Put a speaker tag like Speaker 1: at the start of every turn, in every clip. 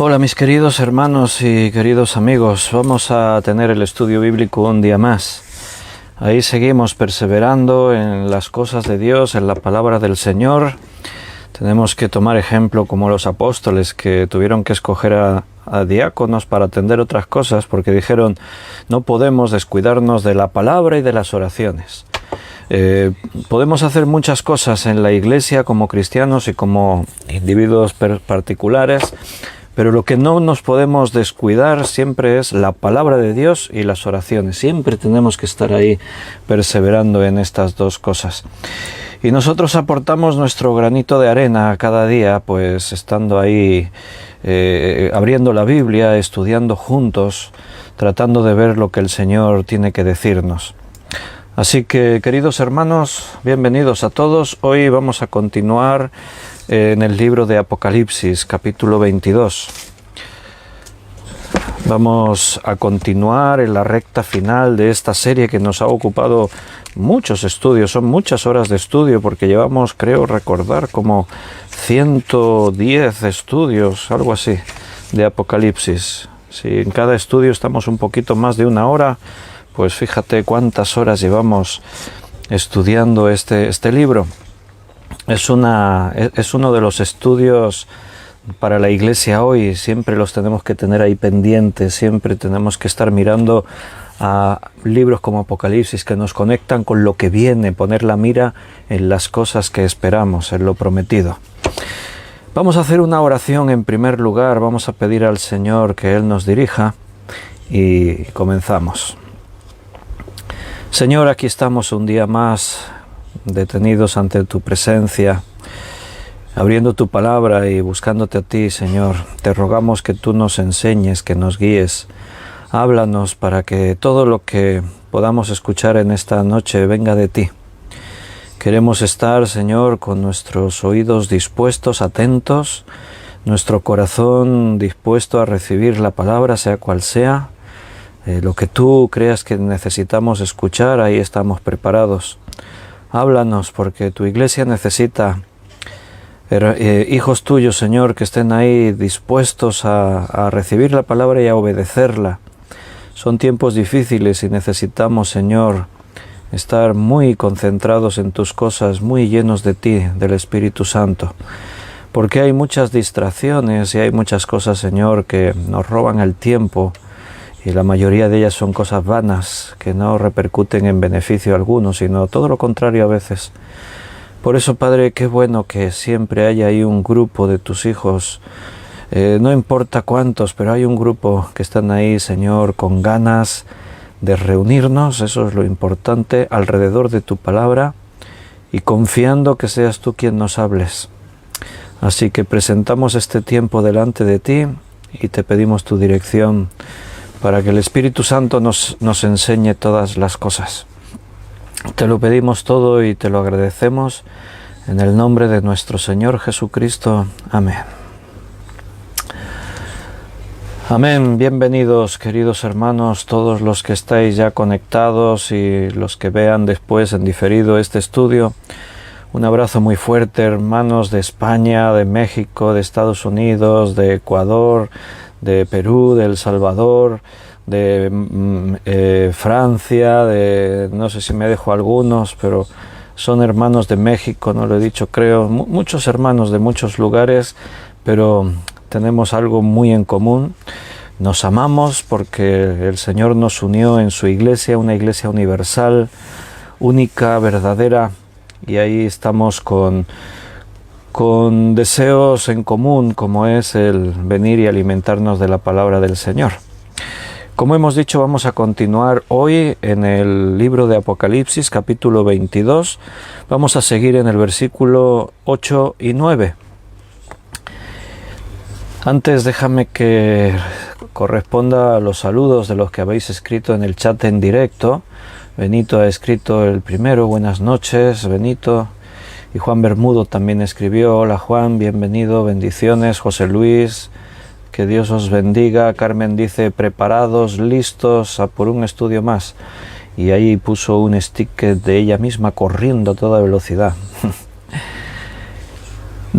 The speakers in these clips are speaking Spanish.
Speaker 1: Hola mis queridos hermanos y queridos amigos, vamos a tener el estudio bíblico un día más. Ahí seguimos perseverando en las cosas de Dios, en la palabra del Señor. Tenemos que tomar ejemplo como los apóstoles que tuvieron que escoger a diáconos para atender otras cosas porque dijeron no podemos descuidarnos de la palabra y de las oraciones. Podemos hacer muchas cosas en la iglesia como cristianos y como individuos particulares, pero lo que no nos podemos descuidar siempre es la palabra de Dios y las oraciones. Siempre tenemos que estar ahí perseverando en estas dos cosas. Y nosotros aportamos nuestro granito de arena cada día, pues estando ahí, abriendo la Biblia, estudiando juntos, tratando de ver lo que el Señor tiene que decirnos. Así que, queridos hermanos, bienvenidos a todos. Hoy vamos a continuar en el libro de Apocalipsis, capítulo 22. Vamos a continuar en la recta final de esta serie que nos ha ocupado muchos estudios, son muchas horas de estudio porque llevamos, creo recordar, como 110 estudios, algo así, de Apocalipsis. Si en cada estudio estamos un poquito más de una hora, pues fíjate cuántas horas llevamos estudiando este libro. Es uno de los estudios para la iglesia hoy, siempre los tenemos que tener ahí pendientes, siempre tenemos que estar mirando a libros como Apocalipsis que nos conectan con lo que viene, poner la mira en las cosas que esperamos, en lo prometido. Vamos a hacer una oración en primer lugar, vamos a pedir al Señor que Él nos dirija y comenzamos. Señor, aquí estamos un día más detenidos ante tu presencia, abriendo tu palabra y buscándote a ti, Señor. Te rogamos que tú nos enseñes, que nos guíes. Háblanos para que todo lo que podamos escuchar en esta noche venga de ti. Queremos estar, Señor, con nuestros oídos dispuestos, atentos, nuestro corazón dispuesto a recibir la palabra, sea cual sea. Lo que tú creas que necesitamos escuchar, ahí estamos preparados. Háblanos porque tu iglesia necesita hijos tuyos, Señor, que estén ahí dispuestos a recibir la palabra y a obedecerla. Son tiempos difíciles y necesitamos, Señor, estar muy concentrados en tus cosas, muy llenos de ti, del Espíritu Santo. Porque hay muchas distracciones y hay muchas cosas, Señor, que nos roban el tiempo. Y la mayoría de ellas son cosas vanas que no repercuten en beneficio alguno, sino todo lo contrario a veces. Por eso, Padre, qué bueno que siempre haya ahí un grupo de tus hijos, no importa cuántos, pero hay un grupo que están ahí, Señor, con ganas de reunirnos, eso es lo importante, alrededor de tu palabra y confiando que seas tú quien nos hables. Así que presentamos este tiempo delante de ti y te pedimos tu dirección para que el Espíritu Santo nos enseñe todas las cosas. Te lo pedimos todo y te lo agradecemos en el nombre de nuestro Señor Jesucristo. Amén. Amén. Bienvenidos, queridos hermanos, todos los que estáis ya conectados y los que vean después en diferido este estudio. Un abrazo muy fuerte, hermanos de España, de México, de Estados Unidos, de Ecuador, de Perú, de El Salvador, de Francia, de no sé si me dejo algunos, pero son hermanos de México, no lo he dicho, creo, muchos hermanos de muchos lugares, pero tenemos algo muy en común. Nos amamos porque el Señor nos unió en su iglesia, una iglesia universal, única, verdadera, y ahí estamos con deseos en común, como es el venir y alimentarnos de la palabra del Señor. Como hemos dicho, vamos a continuar hoy en el libro de Apocalipsis, capítulo 22. Vamos a seguir en el versículo 8 y 9. Antes, déjame que corresponda a los saludos de los que habéis escrito en el chat en directo. Benito ha escrito el primero, buenas noches, Benito. Y Juan Bermudo también escribió, hola Juan, bienvenido, bendiciones. José Luis, que Dios os bendiga. Carmen dice, preparados, listos a por un estudio más. Y ahí puso un sticker de ella misma corriendo a toda velocidad.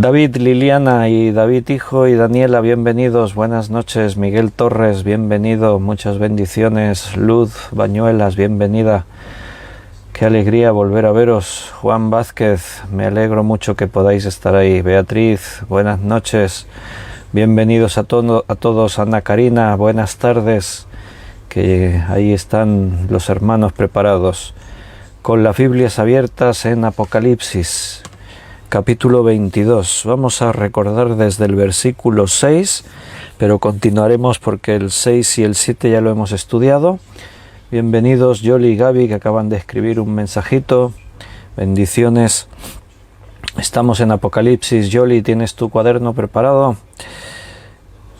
Speaker 1: David, Liliana y David hijo y Daniela, bienvenidos, buenas noches. Miguel Torres, bienvenido, muchas bendiciones. Luz Bañuelas, bienvenida. Qué alegría volver a veros. Juan Vázquez, me alegro mucho que podáis estar ahí. Beatriz, buenas noches. Bienvenidos a todos. Ana Karina, buenas tardes. Que ahí están los hermanos preparados. Con las Biblias abiertas en Apocalipsis, capítulo 22. Vamos a recordar desde el versículo 6, pero continuaremos porque el 6 y el 7 ya lo hemos estudiado. Bienvenidos Yoli y Gaby, que acaban de escribir un mensajito. Bendiciones. Estamos en Apocalipsis. Yoli, ¿tienes tu cuaderno preparado?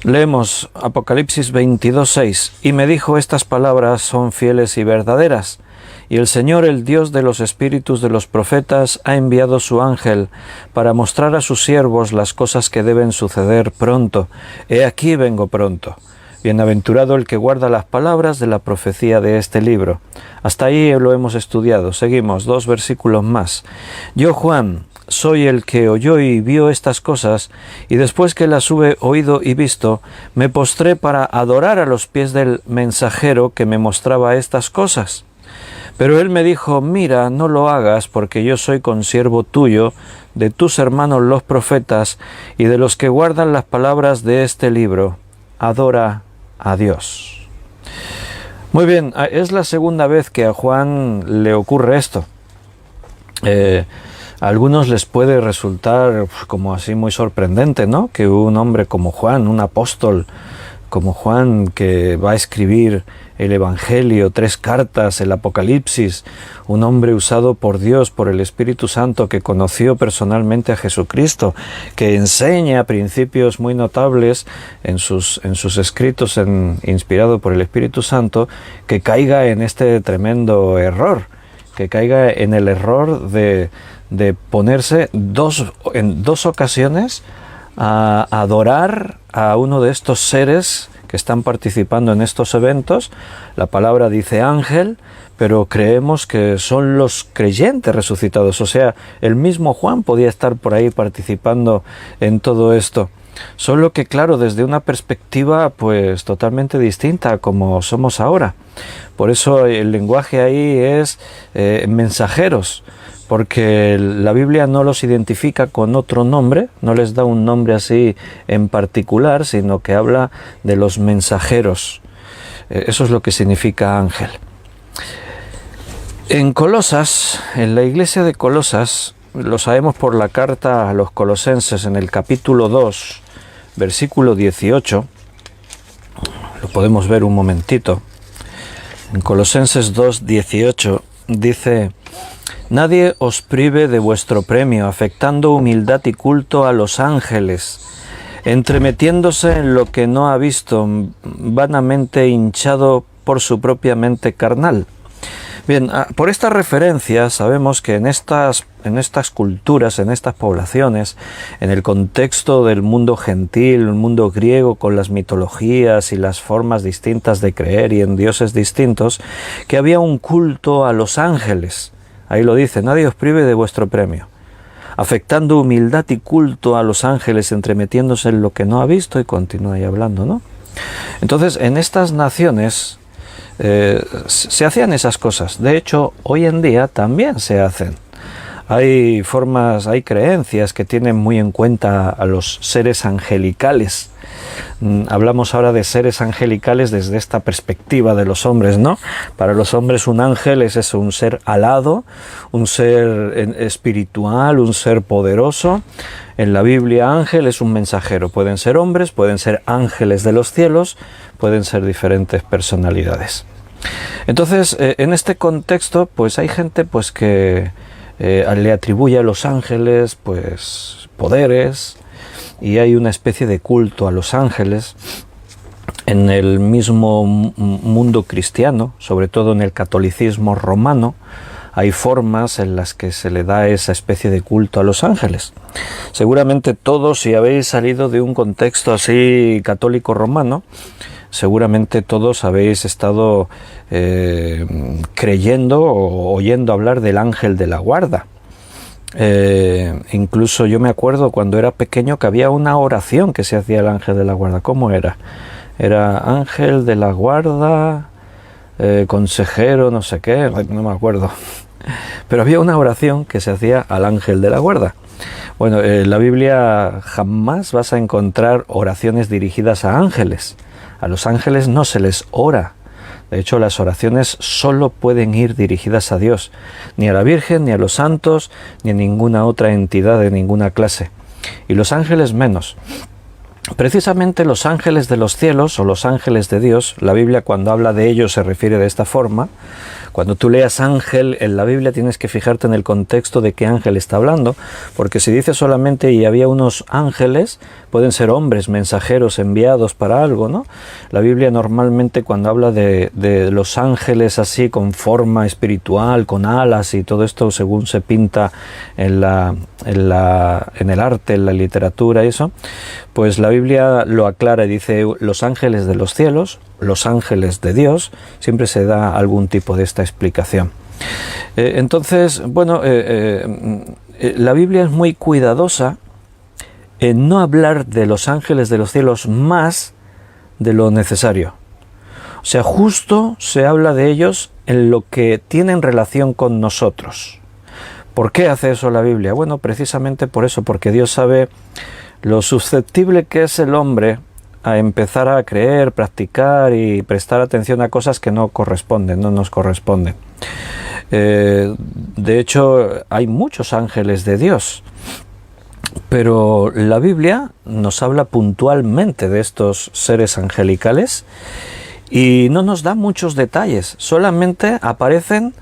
Speaker 1: Leemos Apocalipsis 22:6. Y me dijo: estas palabras son fieles y verdaderas. Y el Señor, el Dios de los espíritus de los profetas, ha enviado su ángel para mostrar a sus siervos las cosas que deben suceder pronto. He aquí vengo pronto. Bienaventurado el que guarda las palabras de la profecía de este libro. Hasta ahí lo hemos estudiado. Seguimos, 2 versículos más. Yo, Juan, soy el que oyó y vio estas cosas, y después que las hube oído y visto, me postré para adorar a los pies del mensajero que me mostraba estas cosas. Pero él me dijo: mira, no lo hagas, porque yo soy consiervo tuyo, de tus hermanos los profetas, y de los que guardan las palabras de este libro. Adora a Dios. Muy bien, es la segunda vez que a Juan le ocurre esto. A algunos les puede resultar como así muy sorprendente, ¿no? Que un hombre como Juan, un apóstol como Juan, que va a escribir el Evangelio, 3 cartas, el Apocalipsis, un hombre usado por Dios, por el Espíritu Santo, que conoció personalmente a Jesucristo, que enseña principios muy notables en sus escritos inspirado por el Espíritu Santo, que caiga en este tremendo error, que caiga en el error de ponerse en dos ocasiones a adorar a uno de estos seres que están participando en estos eventos. La palabra dice ángel, pero creemos que son los creyentes resucitados. O sea, el mismo Juan podía estar por ahí participando en todo esto. Solo que, claro, desde una perspectiva pues totalmente distinta a como somos ahora. Por eso el lenguaje ahí es mensajeros, porque la Biblia no los identifica con otro nombre, no les da un nombre así en particular, sino que habla de los mensajeros. Eso es lo que significa ángel. En Colosas, en la iglesia de Colosas, lo sabemos por la carta a los colosenses en el capítulo 2, versículo 18, lo podemos ver un momentito. En Colosenses 2, 18 dice: nadie os prive de vuestro premio, afectando humildad y culto a los ángeles, entremetiéndose en lo que no ha visto, vanamente hinchado por su propia mente carnal. Bien, por esta referencia sabemos que en estas culturas, en estas poblaciones, en el contexto del mundo gentil, el mundo griego, con las mitologías y las formas distintas de creer y en dioses distintos, que había un culto a los ángeles. Ahí lo dice: nadie os prive de vuestro premio, afectando humildad y culto a los ángeles, entremetiéndose en lo que no ha visto, y continúa ahí hablando, ¿no? Entonces, en estas naciones se hacían esas cosas. De hecho, hoy en día también se hacen. Hay formas, hay creencias que tienen muy en cuenta a los seres angelicales. Hablamos ahora de seres angelicales desde esta perspectiva de los hombres, ¿no? Para los hombres un ángel es eso, un ser alado, un ser espiritual, un ser poderoso. En la Biblia ángel es un mensajero. Pueden ser hombres, pueden ser ángeles de los cielos, pueden ser diferentes personalidades. Entonces, en este contexto, pues hay gente pues que le atribuye a los ángeles pues poderes, y hay una especie de culto a los ángeles. En el mismo mundo cristiano, sobre todo en el catolicismo romano, hay formas en las que se le da esa especie de culto a los ángeles. Seguramente todos, si habéis salido de un contexto así católico romano, seguramente todos habéis estado creyendo o oyendo hablar del ángel de la guarda. Incluso yo me acuerdo cuando era pequeño que había una oración que se hacía al ángel de la guarda. ¿Cómo era? Era ángel de la guarda, consejero, no sé qué, no me acuerdo. Pero había una oración que se hacía al ángel de la guarda. Bueno, en la Biblia jamás vas a encontrar oraciones dirigidas a ángeles. A los ángeles no se les ora. De hecho, las oraciones solo pueden ir dirigidas a Dios, ni a la Virgen, ni a los santos, ni a ninguna otra entidad de ninguna clase. Y los ángeles menos. Precisamente los ángeles de los cielos o los ángeles de Dios, la Biblia cuando habla de ellos se refiere de esta forma. Cuando tú leas ángel en la Biblia tienes que fijarte en el contexto de qué ángel está hablando, porque si dice solamente y había unos ángeles, pueden ser hombres, mensajeros enviados para algo, ¿no? La Biblia normalmente cuando habla de los ángeles así con forma espiritual, con alas y todo esto según se pinta en el arte, en la literatura y eso, pues la Biblia lo aclara y dice los ángeles de los cielos, los ángeles de Dios, siempre se da algún tipo de esta explicación. Entonces, bueno, la Biblia es muy cuidadosa en no hablar de los ángeles de los cielos más de lo necesario. O sea, justo se habla de ellos en lo que tienen relación con nosotros. ¿Por qué hace eso la Biblia? Bueno, precisamente por eso, porque Dios sabe lo susceptible que es el hombre a empezar a creer, practicar y prestar atención a cosas que no corresponden, no nos corresponden. De hecho, hay muchos ángeles de Dios, pero la Biblia nos habla puntualmente de estos seres angelicales y no nos da muchos detalles, solamente aparecen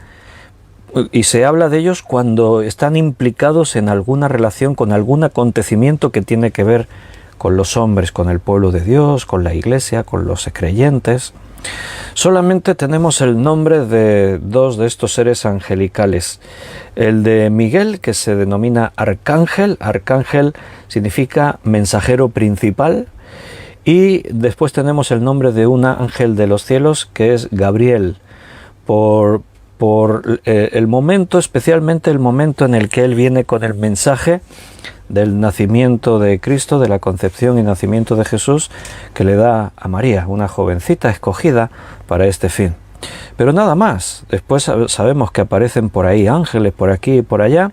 Speaker 1: y se habla de ellos cuando están implicados en alguna relación con algún acontecimiento que tiene que ver con los hombres, con el pueblo de Dios, con la iglesia, con los creyentes. Solamente tenemos el nombre de dos de estos seres angelicales. El de Miguel, que se denomina arcángel. Arcángel significa mensajero principal. Y después tenemos el nombre de un ángel de los cielos, que es Gabriel, por el momento, especialmente el momento en el que él viene con el mensaje del nacimiento de Cristo, de la concepción y nacimiento de Jesús, que le da a María, una jovencita escogida para este fin. Pero nada más. Después sabemos que aparecen por ahí ángeles, por aquí y por allá,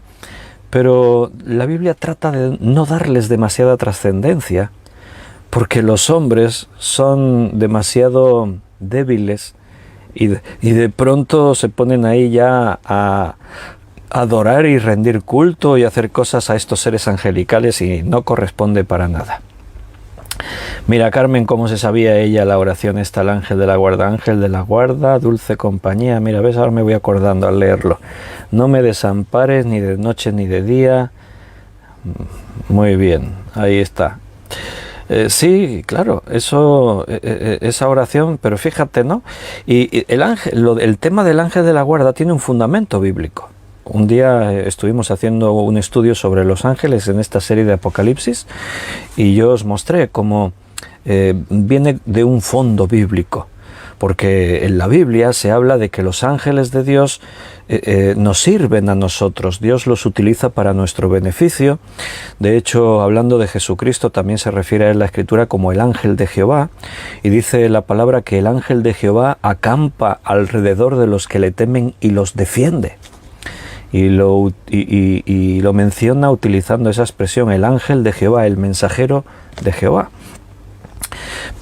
Speaker 1: pero la Biblia trata de no darles demasiada trascendencia, porque los hombres son demasiado débiles y de pronto se ponen ahí ya a adorar y rendir culto y hacer cosas a estos seres angelicales y no corresponde para nada. Mira, Carmen, cómo se sabía ella la oración esta al ángel de la guarda, dulce compañía. Mira, ves, ahora me voy acordando al leerlo. No me desampares ni de noche ni de día. Muy bien, ahí está. Sí, claro, eso, esa oración, pero fíjate, ¿no? Y el tema del ángel de la guarda tiene un fundamento bíblico. Un día estuvimos haciendo un estudio sobre los ángeles en esta serie de Apocalipsis y yo os mostré cómo viene de un fondo bíblico, porque en la Biblia se habla de que los ángeles de Dios nos sirven a nosotros, Dios los utiliza para nuestro beneficio. De hecho, hablando de Jesucristo, también se refiere a él en la Escritura como el ángel de Jehová, y dice la palabra que el ángel de Jehová acampa alrededor de los que le temen y los defiende. Y lo menciona utilizando esa expresión, el ángel de Jehová, el mensajero de Jehová.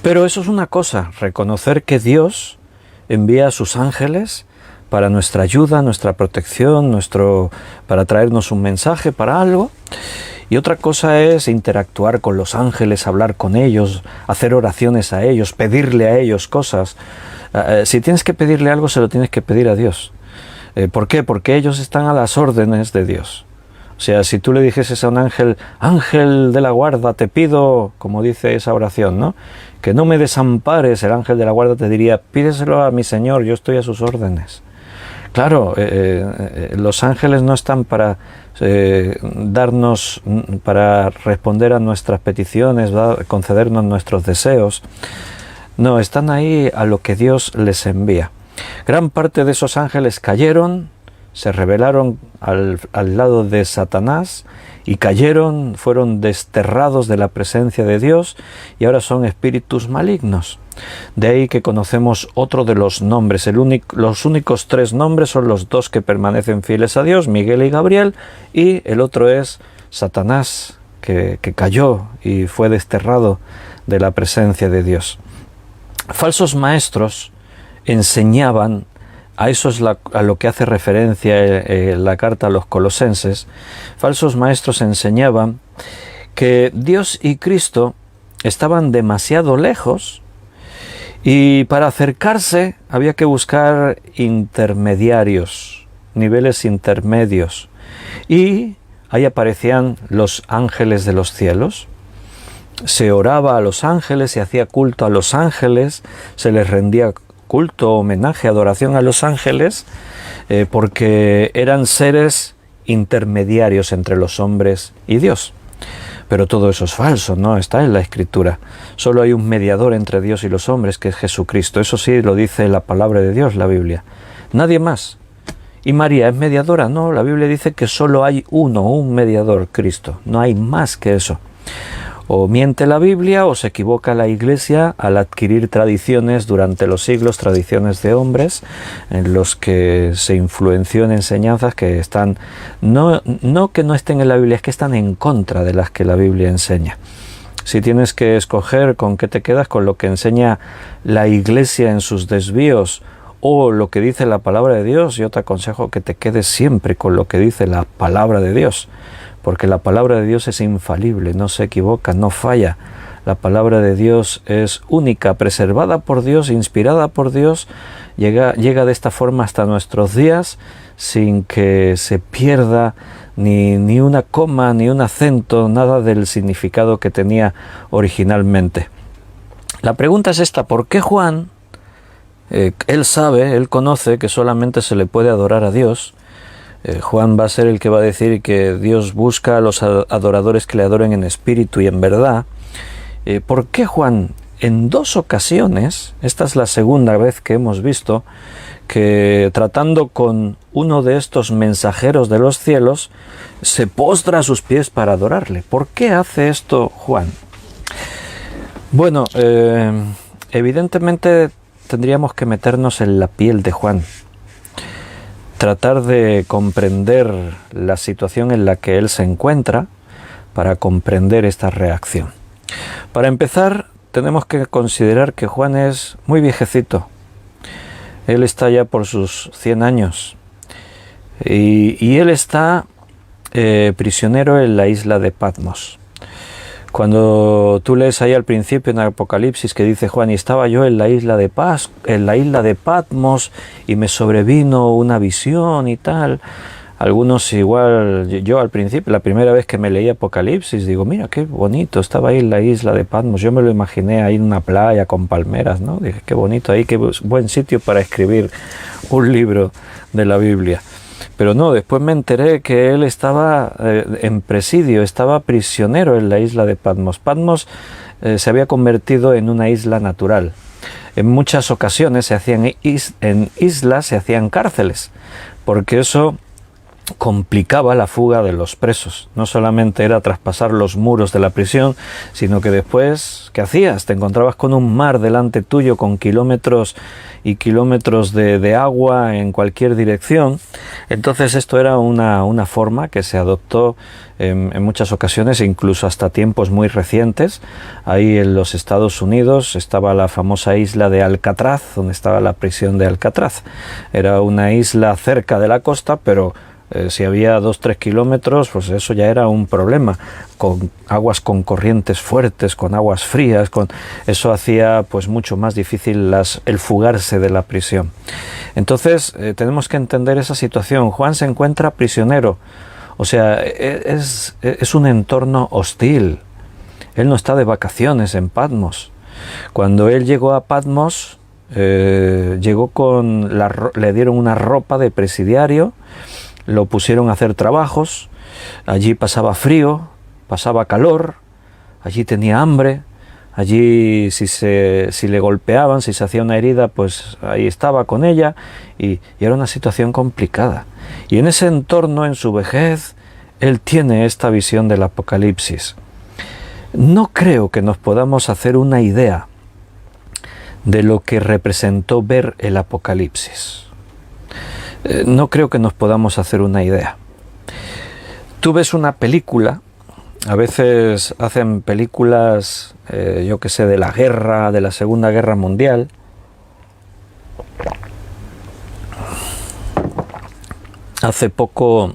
Speaker 1: Pero eso es una cosa, reconocer que Dios envía a sus ángeles para nuestra ayuda, nuestra protección, para traernos un mensaje, para algo. Y otra cosa es interactuar con los ángeles, hablar con ellos, hacer oraciones a ellos, pedirle a ellos cosas. Si tienes que pedirle algo, se lo tienes que pedir a Dios. ¿Por qué? Porque ellos están a las órdenes de Dios. O sea, si tú le dijeses a un ángel, ángel de la guarda, te pido, como dice esa oración, ¿no?, que no me desampares, el ángel de la guarda te diría, pídeselo a mi Señor, yo estoy a sus órdenes. Claro, los ángeles no están para para responder a nuestras peticiones, concedernos nuestros deseos. No, están ahí a lo que Dios les envía. Gran parte de esos ángeles cayeron, se rebelaron al lado de Satanás y cayeron, fueron desterrados de la presencia de Dios y ahora son espíritus malignos. De ahí que conocemos otro de los nombres. Los únicos 3 nombres son los 2 que permanecen fieles a Dios, Miguel y Gabriel, y el otro es Satanás, que cayó y fue desterrado de la presencia de Dios. Falsos maestros enseñaban, a eso es a lo que hace referencia la carta a los Colosenses, falsos maestros enseñaban que Dios y Cristo estaban demasiado lejos y para acercarse había que buscar intermediarios, niveles intermedios, y ahí aparecían los ángeles de los cielos. Se oraba a los ángeles, se hacía culto a los ángeles, se les rendía culto, homenaje, adoración a los ángeles, porque eran seres intermediarios entre los hombres y Dios. Pero todo eso es falso, no está en la Escritura. Solo hay un mediador entre Dios y los hombres, que es Jesucristo. Eso sí lo dice la palabra de Dios, la Biblia. Nadie más. ¿Y María es mediadora? No, la Biblia dice que solo hay un mediador, Cristo. No hay más que eso. O miente la Biblia o se equivoca la Iglesia al adquirir tradiciones durante los siglos, tradiciones de hombres, en los que se influenció en enseñanzas que están, no que no estén en la Biblia, es que están en contra de las que la Biblia enseña. Si tienes que escoger con qué te quedas, con lo que enseña la Iglesia en sus desvíos o lo que dice la palabra de Dios, yo te aconsejo que te quedes siempre con lo que dice la palabra de Dios. Porque la palabra de Dios es infalible, no se equivoca, no falla. La palabra de Dios es única, preservada por Dios, inspirada por Dios, llega de esta forma hasta nuestros días sin que se pierda ni una coma, ni un acento, nada del significado que tenía originalmente. La pregunta es esta: ¿por qué Juan, él conoce que solamente se le puede adorar a Dios? Juan va a ser el que va a decir que Dios busca a los adoradores que le adoren en espíritu y en verdad. ¿Por qué Juan en 2 ocasiones, esta es la segunda vez que hemos visto, que tratando con uno de estos mensajeros de los cielos, se postra a sus pies para adorarle? ¿Por qué hace esto Juan? Bueno, evidentemente tendríamos que meternos en la piel de Juan. Tratar de comprender la situación en la que él se encuentra para comprender esta reacción. Para empezar, tenemos que considerar que Juan es muy viejecito. Él está ya por sus 100 años y él está prisionero en la isla de Patmos. Cuando tú lees ahí al principio en Apocalipsis que dice Juan, y estaba yo en la isla de Patmos y me sobrevino una visión y tal. Algunos igual, yo al principio, la primera vez que me leí Apocalipsis, digo, mira qué bonito, estaba ahí en la isla de Patmos. Yo me lo imaginé ahí en una playa con palmeras, ¿no? Dije, qué bonito ahí, qué buen sitio para escribir un libro de la Biblia. Pero no, después me enteré que él estaba en presidio, estaba prisionero en la isla de Patmos. Patmos se había convertido en una isla natural. En muchas ocasiones en islas se hacían cárceles, porque eso complicaba la fuga de los presos. No solamente era traspasar los muros de la prisión, sino que después, ¿qué hacías? Te encontrabas con un mar delante tuyo con kilómetros y kilómetros de agua en cualquier dirección. Entonces esto era una forma que se adoptó en muchas ocasiones, incluso hasta tiempos muy recientes. Ahí en los Estados Unidos estaba la famosa isla de Alcatraz, donde estaba la prisión de Alcatraz. Era una isla cerca de la costa, pero si había 2-3 kilómetros, pues eso ya era un problema, con aguas con corrientes fuertes, con aguas frías, eso hacía pues mucho más difícil el fugarse de la prisión. Entonces tenemos que entender esa situación. Juan se encuentra prisionero, o sea, es un entorno hostil. Él no está de vacaciones en Patmos. Cuando él llegó a Patmos, le dieron una ropa de presidiario, lo pusieron a hacer trabajos, allí pasaba frío, pasaba calor, allí tenía hambre, Allí si le golpeaban, si se hacía una herida, pues ahí estaba con ella y era una situación complicada. Y en ese entorno, en su vejez, él tiene esta visión del Apocalipsis. No creo que nos podamos hacer una idea de lo que representó ver el Apocalipsis. No creo que nos podamos hacer una idea. Tú ves una película, a veces hacen películas, yo que sé, de la guerra, de la Segunda Guerra Mundial. Hace poco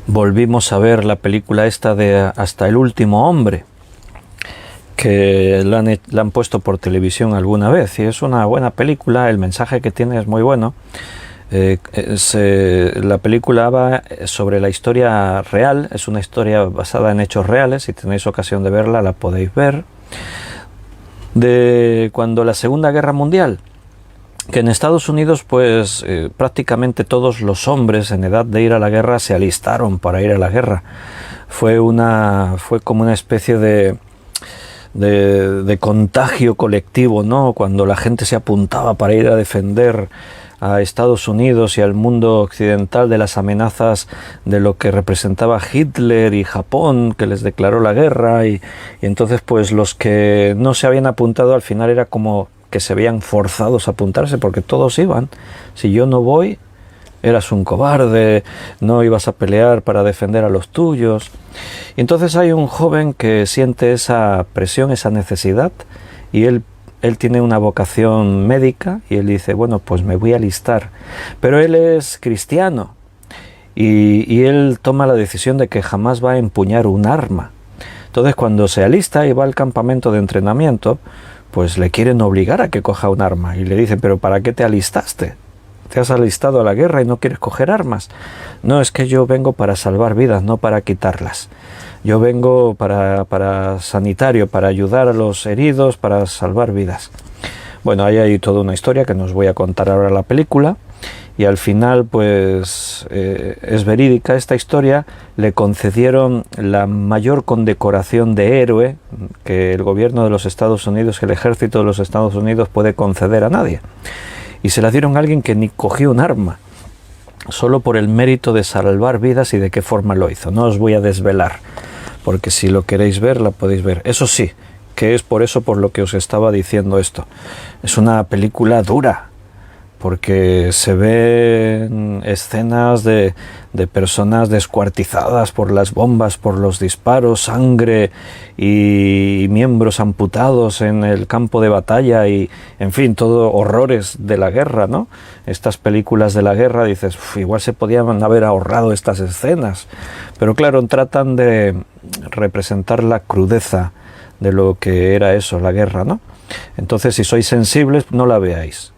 Speaker 1: volvimos a ver la película esta de Hasta el último hombre, que la han puesto por televisión alguna vez, y es una buena película, el mensaje que tiene es muy bueno. La película va sobre la historia real, es una historia basada en hechos reales, si tenéis ocasión de verla la podéis ver, de cuando la Segunda Guerra Mundial, que en Estados Unidos pues prácticamente todos los hombres en edad de ir a la guerra se alistaron para ir a la guerra. Fue como una especie de contagio colectivo, ¿no? Cuando la gente se apuntaba para ir a defender a Estados Unidos y al mundo occidental de las amenazas de lo que representaba Hitler y Japón, que les declaró la guerra, y entonces pues los que no se habían apuntado al final era como que se veían forzados a apuntarse porque todos iban. Si yo no voy, eras un cobarde, no ibas a pelear para defender a los tuyos. Y entonces hay un joven que siente esa presión, esa necesidad, y él tiene una vocación médica y él dice, bueno, pues me voy a alistar. Pero él es cristiano y él toma la decisión de que jamás va a empuñar un arma. Entonces cuando se alista y va al campamento de entrenamiento, pues le quieren obligar a que coja un arma y le dicen, pero ¿para qué te alistaste? Te has alistado a la guerra y no quieres coger armas. No, es que yo vengo para salvar vidas, no para quitarlas. Yo vengo para sanitario, para ayudar a los heridos, para salvar vidas. Bueno, ahí hay toda una historia que no os voy a contar ahora la película. Y al final, pues, es verídica esta historia. Le concedieron la mayor condecoración de héroe que el gobierno de los Estados Unidos, que el ejército de los Estados Unidos puede conceder a nadie. Y se la dieron a alguien que ni cogió un arma, solo por el mérito de salvar vidas y de qué forma lo hizo. No os voy a desvelar, porque si lo queréis ver, la podéis ver. Eso sí, que es por eso por lo que os estaba diciendo esto. Es una película dura, porque se ven escenas de personas descuartizadas por las bombas, por los disparos, sangre y miembros amputados en el campo de batalla y, en fin, todo horrores de la guerra, ¿no? Estas películas de la guerra, dices, igual se podían haber ahorrado estas escenas. Pero claro, tratan de representar la crudeza de lo que era eso, la guerra, ¿no? Entonces, si sois sensibles, no la veáis.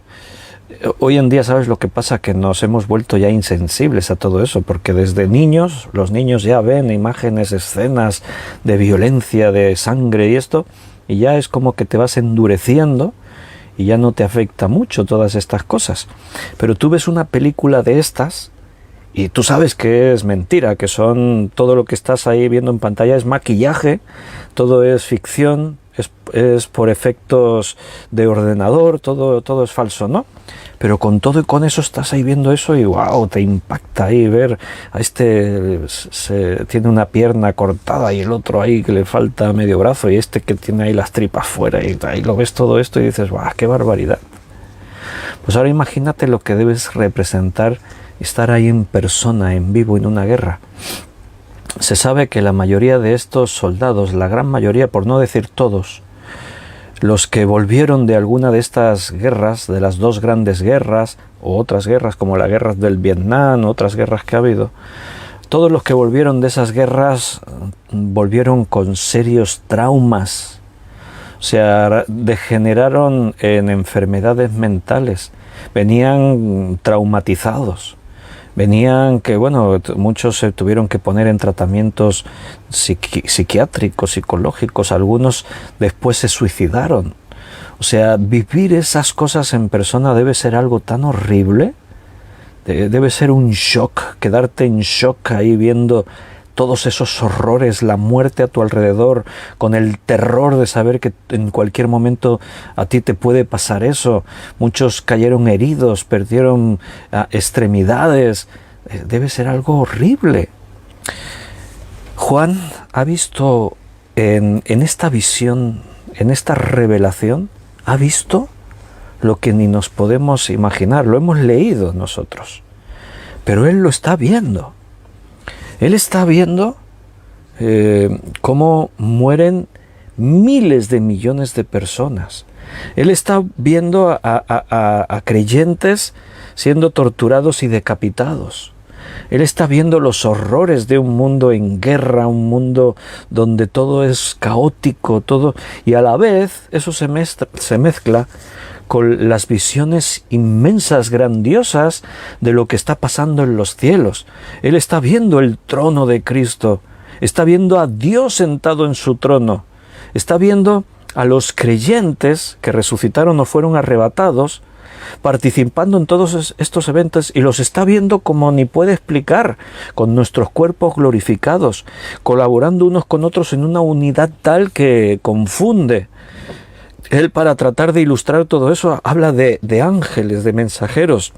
Speaker 1: Hoy en día, ¿sabes lo que pasa? Que nos hemos vuelto ya insensibles a todo eso, porque desde niños, los niños ya ven imágenes, escenas de violencia, de sangre y esto, y ya es como que te vas endureciendo y ya no te afecta mucho todas estas cosas. Pero tú ves una película de estas y tú sabes que es mentira, que son todo lo que estás ahí viendo en pantalla es maquillaje, todo es ficción, es por efectos de ordenador, todo es falso, ¿no? Pero con todo y con eso estás ahí viendo eso y wow, te impacta ahí ver a este tiene una pierna cortada y el otro ahí que le falta medio brazo y este que tiene ahí las tripas fuera y ahí lo ves todo esto y dices, wow, qué barbaridad. Pues ahora imagínate lo que debes representar estar ahí en persona, en vivo, en una guerra. Se sabe que la mayoría de estos soldados, la gran mayoría, por no decir todos, los que volvieron de alguna de estas guerras, de las dos grandes guerras, o otras guerras como la guerra del Vietnam, otras guerras que ha habido, todos los que volvieron de esas guerras volvieron con serios traumas, o sea, degeneraron en enfermedades mentales, venían traumatizados. Venían que, bueno, muchos se tuvieron que poner en tratamientos psiquiátricos, psicológicos, algunos después se suicidaron. O sea, vivir esas cosas en persona debe ser algo tan horrible, debe ser un shock, quedarte en shock ahí viendo todos esos horrores, la muerte a tu alrededor, con el terror de saber que en cualquier momento a ti te puede pasar eso. Muchos cayeron heridos, perdieron extremidades. Debe ser algo horrible. Juan ha visto en esta visión, en esta revelación, ha visto lo que ni nos podemos imaginar. Lo hemos leído nosotros, pero él lo está viendo. Él está viendo cómo mueren miles de millones de personas. Él está viendo a creyentes siendo torturados y decapitados. Él está viendo los horrores de un mundo en guerra, un mundo donde todo es caótico, todo, y a la vez eso se mezcla con las visiones inmensas, grandiosas de lo que está pasando en los cielos. Él está viendo el trono de Cristo, está viendo a Dios sentado en su trono, está viendo a los creyentes que resucitaron o fueron arrebatados, participando en todos estos eventos, y los está viendo como ni puede explicar, con nuestros cuerpos glorificados, colaborando unos con otros en una unidad tal que confunde. Él, para tratar de ilustrar todo eso, habla de ángeles, de mensajeros,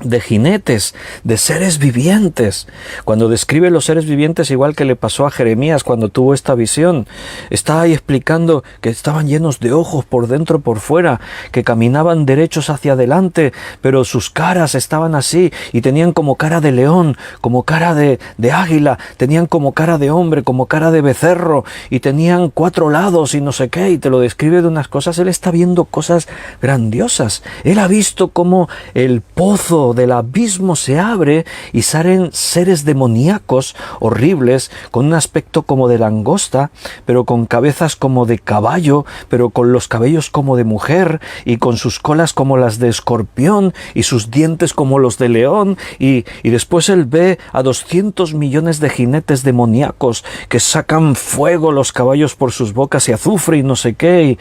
Speaker 1: de jinetes, de seres vivientes. Cuando describe los seres vivientes, igual que le pasó a Jeremías cuando tuvo esta visión, está ahí explicando que estaban llenos de ojos por dentro, por fuera, que caminaban derechos hacia adelante, pero sus caras estaban así, y tenían como cara de león, como cara de águila, tenían como cara de hombre, como cara de becerro, y tenían 4 lados y no sé qué, y te lo describe de unas cosas. Él está viendo cosas grandiosas. Él ha visto cómo el pozo del abismo se abre y salen seres demoníacos horribles, con un aspecto como de langosta, pero con cabezas como de caballo, pero con los cabellos como de mujer, y con sus colas como las de escorpión, y sus dientes como los de león, y después él ve a 200 millones de jinetes demoníacos que sacan fuego los caballos por sus bocas y azufre y no sé qué, y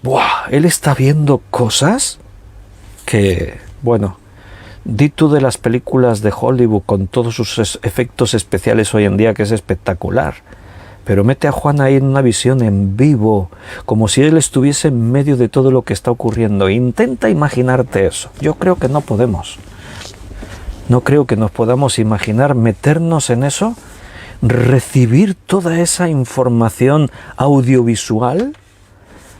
Speaker 1: ¡buah! Él está viendo cosas que, bueno, di tú de las películas de Hollywood con todos sus efectos especiales hoy en día, que es espectacular, pero mete a Juan ahí en una visión en vivo, como si él estuviese en medio de todo lo que está ocurriendo. Intenta imaginarte eso. Yo creo que no podemos. No creo que nos podamos imaginar meternos en eso, recibir toda esa información audiovisual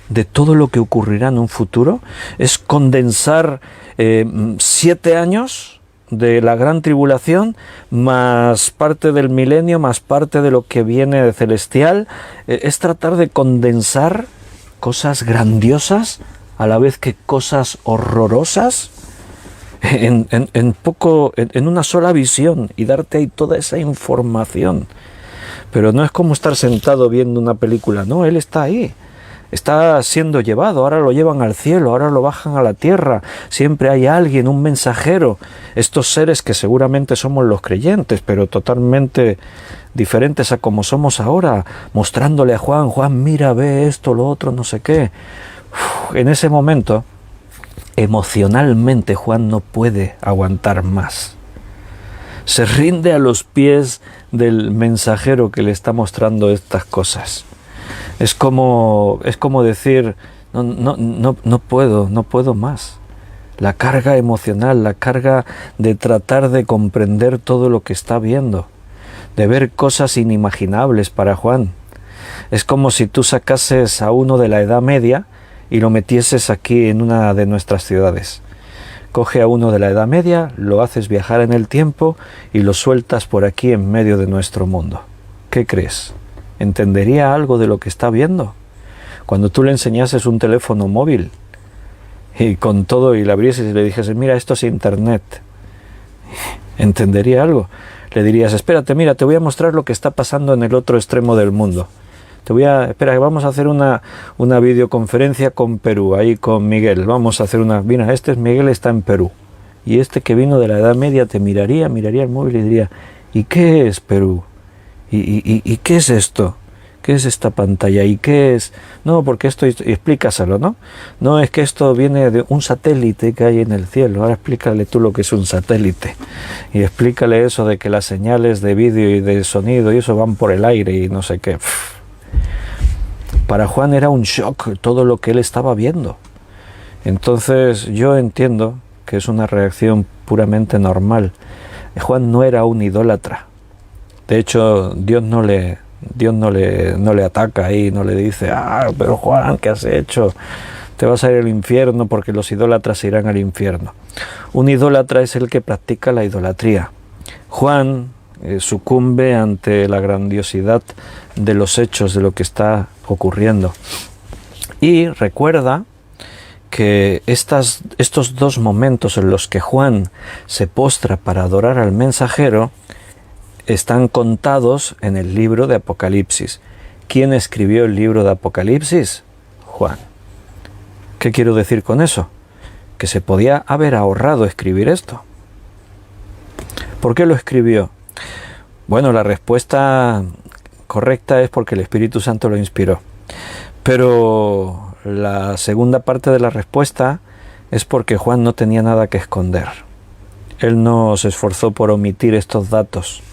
Speaker 1: de todo lo que ocurrirá en un futuro. Es condensar 7 años de la gran tribulación, más parte del milenio, más parte de lo que viene de celestial. Es tratar de condensar cosas grandiosas a la vez que cosas horrorosas en una sola visión, y darte ahí toda esa información. Pero no es como estar sentado viendo una película, no, él está ahí. Está siendo llevado, ahora lo llevan al cielo, ahora lo bajan a la tierra. Siempre hay alguien, un mensajero. Estos seres que seguramente somos los creyentes, pero totalmente diferentes a como somos ahora, mostrándole a Juan, Juan, mira, ve esto, lo otro, no sé qué. En ese momento, emocionalmente, Juan no puede aguantar más. Se rinde a los pies del mensajero que le está mostrando estas cosas. Es como decir, no puedo más. La carga emocional, la carga de tratar de comprender todo lo que está viendo, de ver cosas inimaginables para Juan. Es como si tú sacases a uno de la Edad Media y lo metieses aquí en una de nuestras ciudades. Coge a uno de la Edad Media, lo haces viajar en el tiempo y lo sueltas por aquí en medio de nuestro mundo. ¿Qué crees? ¿Entendería algo de lo que está viendo? Cuando tú le enseñases un teléfono móvil y con todo, y le abrieses y le dijeses, mira, esto es internet, ¿entendería algo? Le dirías, espérate, mira, te voy a mostrar lo que está pasando en el otro extremo del mundo. Espera, vamos a hacer una videoconferencia con Perú, ahí con Miguel. Vamos a hacer mira, este es Miguel, está en Perú. Y este que vino de la Edad Media te miraría el móvil y diría, ¿y qué es Perú? ¿Y qué es esto? ¿Qué es esta pantalla? ¿Y qué es? No, porque esto, y explícaselo, ¿no? No, es que esto viene de un satélite que hay en el cielo. Ahora explícale tú lo que es un satélite. Y explícale eso de que las señales de vídeo y de sonido y eso van por el aire y no sé qué. Para Juan era un shock todo lo que él estaba viendo. Entonces yo entiendo que es una reacción puramente normal. Juan no era un idólatra. De hecho, Dios no le ataca ahí, no le dice, pero Juan, ¿qué has hecho? Te vas a ir al infierno porque los idólatras se irán al infierno. Un idólatra es el que practica la idolatría. Juan sucumbe ante la grandiosidad de los hechos, de lo que está ocurriendo. Y recuerda que estos dos momentos en los que Juan se postra para adorar al mensajero están contados en el libro de Apocalipsis. ¿Quién escribió el libro de Apocalipsis? Juan. ¿Qué quiero decir con eso? Que se podía haber ahorrado escribir esto. ¿Por qué lo escribió? Bueno, la respuesta correcta es porque el Espíritu Santo lo inspiró. Pero la segunda parte de la respuesta es porque Juan no tenía nada que esconder. Él no se esforzó por omitir estos datos.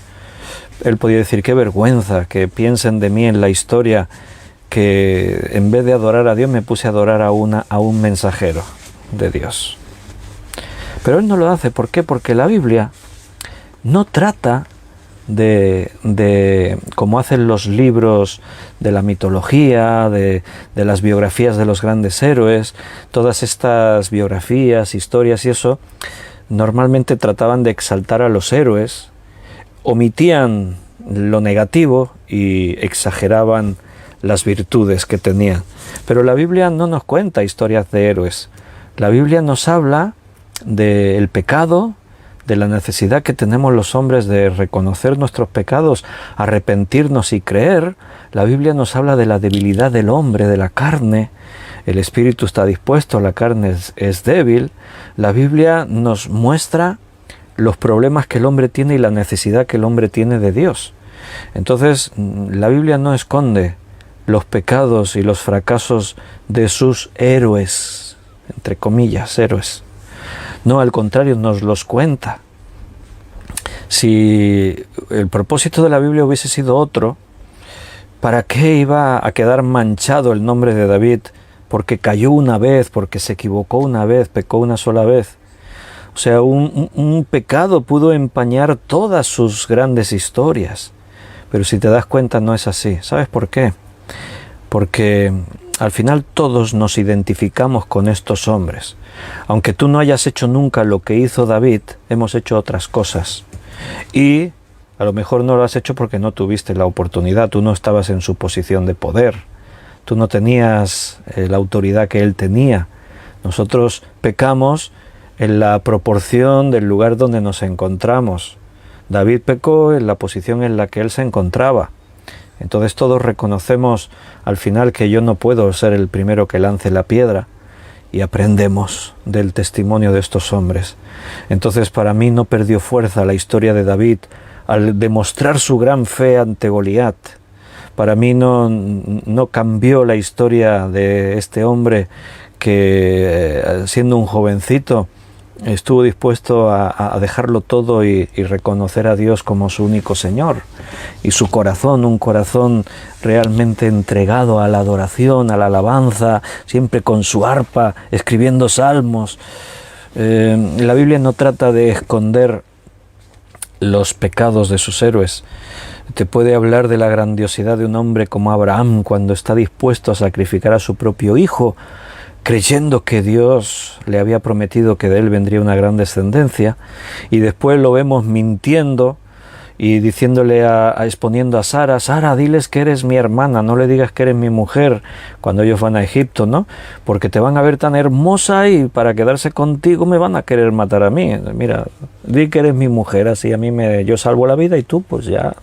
Speaker 1: Él podía decir, qué vergüenza que piensen de mí en la historia, que en vez de adorar a Dios me puse a adorar a un mensajero de Dios. Pero él no lo hace. ¿Por qué? Porque la Biblia no trata de como hacen los libros de la mitología, de las biografías de los grandes héroes. Todas estas biografías, historias y eso, normalmente trataban de exaltar a los héroes, omitían lo negativo y exageraban las virtudes que tenían. Pero la Biblia no nos cuenta historias de héroes. La Biblia nos habla del pecado, de la necesidad que tenemos los hombres de reconocer nuestros pecados, arrepentirnos y creer. La Biblia nos habla de la debilidad del hombre, de la carne. El espíritu está dispuesto, la carne es débil. La Biblia nos muestra los problemas que el hombre tiene y la necesidad que el hombre tiene de Dios. Entonces, la Biblia no esconde los pecados y los fracasos de sus héroes, entre comillas, héroes. No, al contrario, nos los cuenta. Si el propósito de la Biblia hubiese sido otro, ¿para qué iba a quedar manchado el nombre de David? Porque cayó una vez, porque se equivocó una vez, pecó una sola vez. O sea, un pecado pudo empañar todas sus grandes historias. Pero si te das cuenta, no es así. ¿Sabes por qué? Porque al final todos nos identificamos con estos hombres. Aunque tú no hayas hecho nunca lo que hizo David, hemos hecho otras cosas. Y a lo mejor no lo has hecho porque no tuviste la oportunidad, tú no estabas en su posición de poder, tú no tenías la autoridad que él tenía. Nosotros pecamos en la proporción del lugar donde nos encontramos. David pecó en la posición en la que él se encontraba. Entonces todos reconocemos al final que yo no puedo ser el primero que lance la piedra, y aprendemos del testimonio de estos hombres. Entonces para mí no perdió fuerza la historia de David al demostrar su gran fe ante Goliat. Para mí no cambió la historia de este hombre que siendo un jovencito estuvo dispuesto a dejarlo todo y reconocer a Dios como su único Señor. Y su corazón, un corazón realmente entregado a la adoración, a la alabanza, siempre con su arpa, escribiendo salmos. La Biblia no trata de esconder los pecados de sus héroes. Te puede hablar de la grandiosidad de un hombre como Abraham cuando está dispuesto a sacrificar a su propio hijo, creyendo que Dios le había prometido que de él vendría una gran descendencia, y después lo vemos mintiendo y diciéndole exponiendo a Sara, Sara, diles que eres mi hermana, no le digas que eres mi mujer, cuando ellos van a Egipto, ¿no? Porque te van a ver tan hermosa y para quedarse contigo me van a querer matar a mí. Mira, di que eres mi mujer, así a mí yo salvo la vida y tú pues ya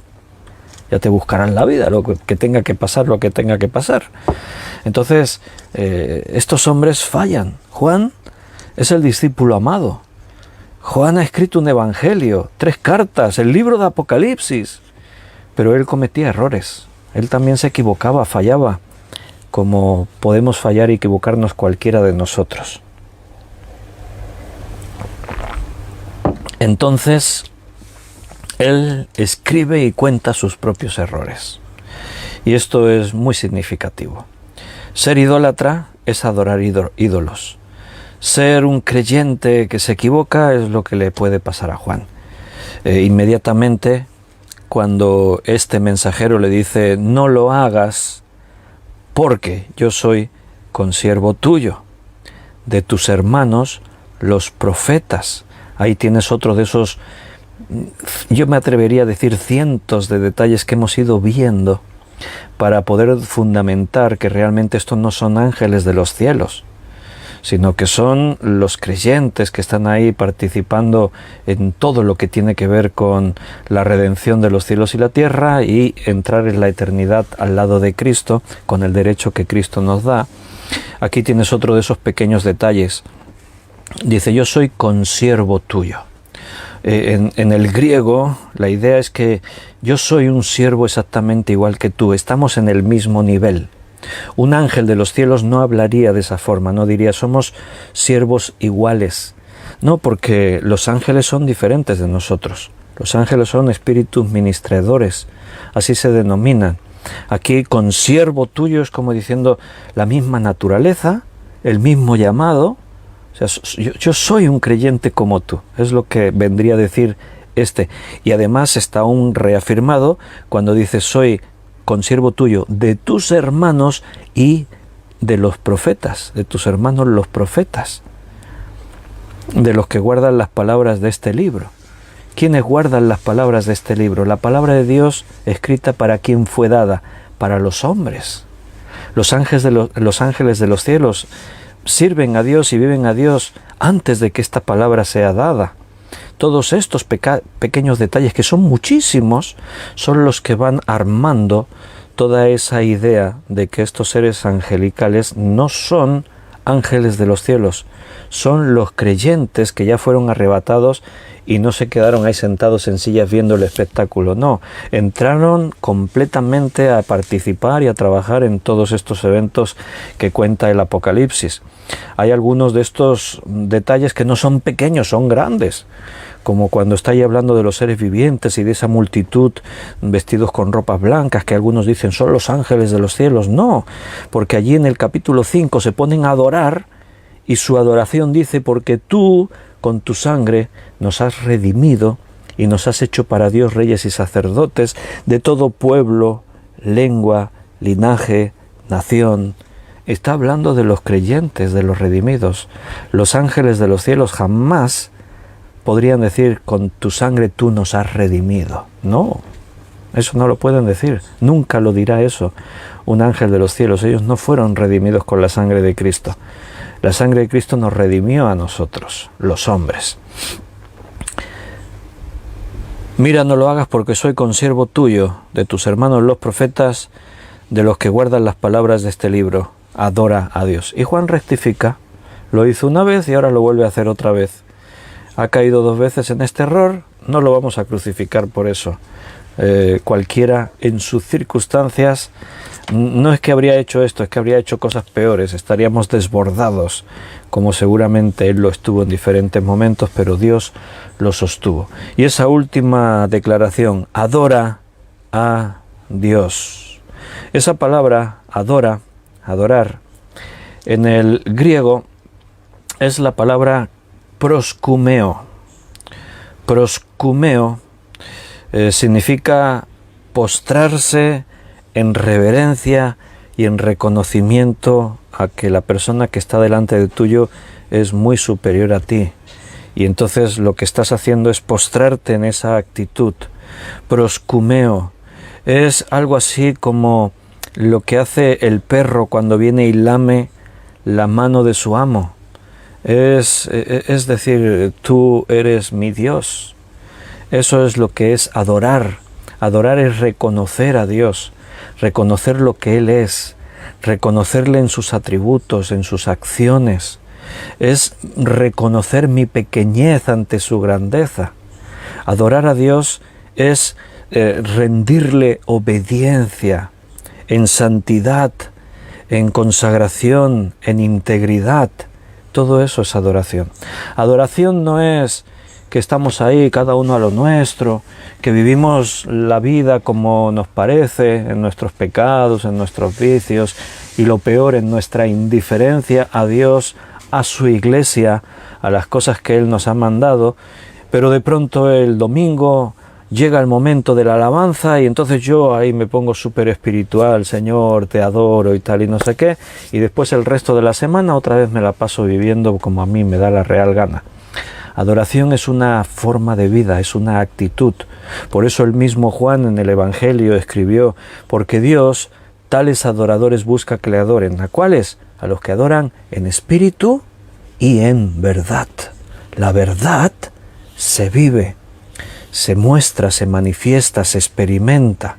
Speaker 1: te buscarán la vida, lo que tenga que pasar, lo que tenga que pasar. Entonces, estos hombres fallan. Juan es el discípulo amado. Juan ha escrito un evangelio, 3 cartas, el libro de Apocalipsis. Pero él cometía errores. Él también se equivocaba, fallaba, como podemos fallar y equivocarnos cualquiera de nosotros. Entonces, Él escribe y cuenta sus propios errores. Y esto es muy significativo. Ser idólatra es adorar ídolos. Ser un creyente que se equivoca es lo que le puede pasar a Juan. Inmediatamente, cuando este mensajero le dice, no lo hagas porque yo soy consiervo tuyo, de tus hermanos los profetas. Ahí tienes otro de esos, yo me atrevería a decir, cientos de detalles que hemos ido viendo para poder fundamentar que realmente estos no son ángeles de los cielos, sino que son los creyentes que están ahí participando en todo lo que tiene que ver con la redención de los cielos y la tierra y entrar en la eternidad al lado de Cristo con el derecho que Cristo nos da. Aquí tienes otro de esos pequeños detalles. Dice, yo soy consiervo tuyo. En el griego la idea es que yo soy un siervo exactamente igual que tú, estamos en el mismo nivel. Un ángel de los cielos no hablaría de esa forma, no diría somos siervos iguales. No, porque los ángeles son diferentes de nosotros. Los ángeles son espíritus ministradores, así se denominan. Aquí consiervo tuyo es como diciendo la misma naturaleza, el mismo llamado. O sea, yo soy un creyente como tú, es lo que vendría a decir este. Y además está aún reafirmado cuando dice soy consiervo tuyo de tus hermanos y de los profetas, de tus hermanos los profetas, de los que guardan las palabras de este libro. ¿Quiénes guardan las palabras de este libro? La palabra de Dios escrita para quien fue dada, para los hombres. Los ángeles de los cielos sirven a Dios y viven a Dios antes de que esta palabra sea dada. Todos estos pequeños detalles, que son muchísimos, son los que van armando toda esa idea de que estos seres angelicales no son ángeles de los cielos, son los creyentes que ya fueron arrebatados y no se quedaron ahí sentados en sillas viendo el espectáculo, no, entraron completamente a participar y a trabajar en todos estos eventos que cuenta el Apocalipsis. Hay algunos de estos detalles que no son pequeños, son grandes, como cuando está ahí hablando de los seres vivientes y de esa multitud vestidos con ropas blancas, que algunos dicen son los ángeles de los cielos. No, porque allí en el capítulo 5 se ponen a adorar y su adoración dice, porque tú con tu sangre nos has redimido y nos has hecho para Dios reyes y sacerdotes de todo pueblo, lengua, linaje, nación. Está hablando de los creyentes, de los redimidos. Los ángeles de los cielos jamás podrían decir, con tu sangre tú nos has redimido. No, eso no lo pueden decir. Nunca lo dirá eso un ángel de los cielos. Ellos no fueron redimidos con la sangre de Cristo. La sangre de Cristo nos redimió a nosotros, los hombres. Mira, no lo hagas porque soy consiervo tuyo, de tus hermanos los profetas, de los que guardan las palabras de este libro. Adora a Dios. Y Juan rectifica. Lo hizo una vez y ahora lo vuelve a hacer otra vez. Ha caído 2 veces en este error, no lo vamos a crucificar por eso. Cualquiera en sus circunstancias, no es que habría hecho esto, es que habría hecho cosas peores, estaríamos desbordados, como seguramente él lo estuvo en diferentes momentos, pero Dios lo sostuvo. Y esa última declaración, adora a Dios. Esa palabra, adora, adorar, en el griego es la palabra proskumeo. Proskumeo significa postrarse en reverencia y en reconocimiento a que la persona que está delante de tuyo es muy superior a ti. Y entonces lo que estás haciendo es postrarte en esa actitud. Proskumeo es algo así como lo que hace el perro cuando viene y lame la mano de su amo. Es decir, tú eres mi Dios. Eso es lo que es adorar. Adorar es reconocer a Dios, reconocer lo que Él es, reconocerle en sus atributos, en sus acciones. Es reconocer mi pequeñez ante su grandeza. Adorar a Dios es rendirle obediencia en santidad, en consagración, en integridad. Todo eso es adoración. Adoración no es que estamos ahí cada uno a lo nuestro, que vivimos la vida como nos parece, en nuestros pecados, en nuestros vicios, y lo peor, en nuestra indiferencia a Dios, a su iglesia, a las cosas que Él nos ha mandado, pero de pronto el domingo llega el momento de la alabanza y entonces yo ahí me pongo súper espiritual, Señor, te adoro y tal y no sé qué, y después el resto de la semana otra vez me la paso viviendo como a mí me da la real gana. Adoración es una forma de vida, es una actitud. Por eso el mismo Juan en el Evangelio escribió, porque Dios tales adoradores busca que le adoren. ¿A cuáles? A los que adoran en espíritu y en verdad. La verdad se vive, se muestra, se manifiesta, se experimenta.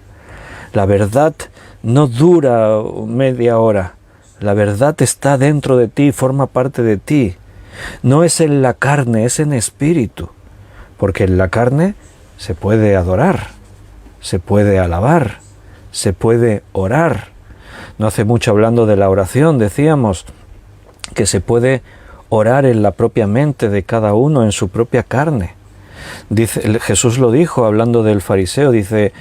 Speaker 1: La verdad no dura media hora. La verdad está dentro de ti, forma parte de ti. No es en la carne, es en espíritu, porque en la carne se puede adorar, se puede alabar, se puede orar. No hace mucho hablando de la oración, decíamos que se puede orar en la propia mente de cada uno, en su propia carne. Dice, Jesús lo dijo hablando del fariseo, dice,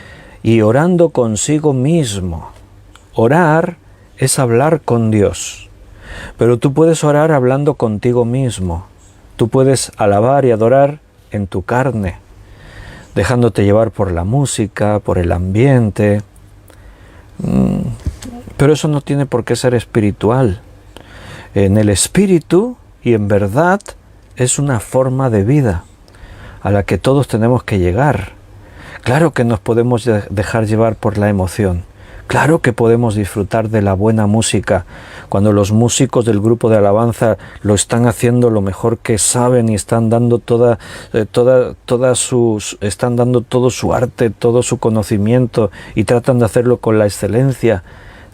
Speaker 1: y orando consigo mismo. Orar es hablar con Dios. Pero tú puedes orar hablando contigo mismo. Tú puedes alabar y adorar en tu carne, dejándote llevar por la música, por el ambiente. Pero eso no tiene por qué ser espiritual. En el espíritu y en verdad es una forma de vida a la que todos tenemos que llegar. Claro que nos podemos dejar llevar por la emoción. Claro que podemos disfrutar de la buena música cuando los músicos del grupo de alabanza lo están haciendo lo mejor que saben y están dando están dando todo su arte, todo su conocimiento y tratan de hacerlo con la excelencia.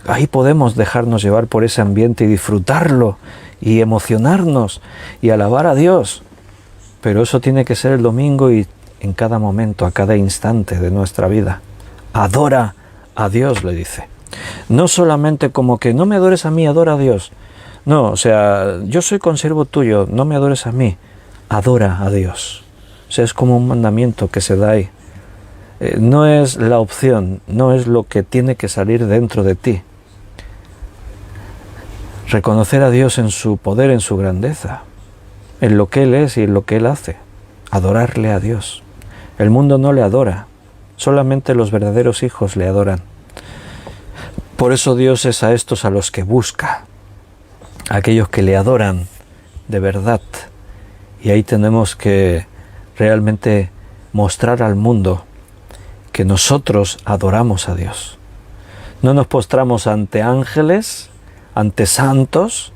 Speaker 1: Ahí podemos dejarnos llevar por ese ambiente y disfrutarlo y emocionarnos y alabar a Dios. Pero eso tiene que ser el domingo y en cada momento, a cada instante de nuestra vida. Adora a Dios, le dice. No solamente como que no me adores a mí, adora a Dios. No, o sea, yo soy consiervo tuyo, no me adores a mí, adora a Dios. O sea, es como un mandamiento que se da ahí. No es la opción, no es lo que tiene que salir dentro de ti. Reconocer a Dios en su poder, en su grandeza, en lo que Él es y en lo que Él hace. Adorarle a Dios. El mundo no le adora. Solamente los verdaderos hijos le adoran. Por eso Dios es a estos a los que busca, a aquellos que le adoran de verdad. Y ahí tenemos que realmente mostrar al mundo que nosotros adoramos a Dios. No nos postramos ante ángeles, ante santos,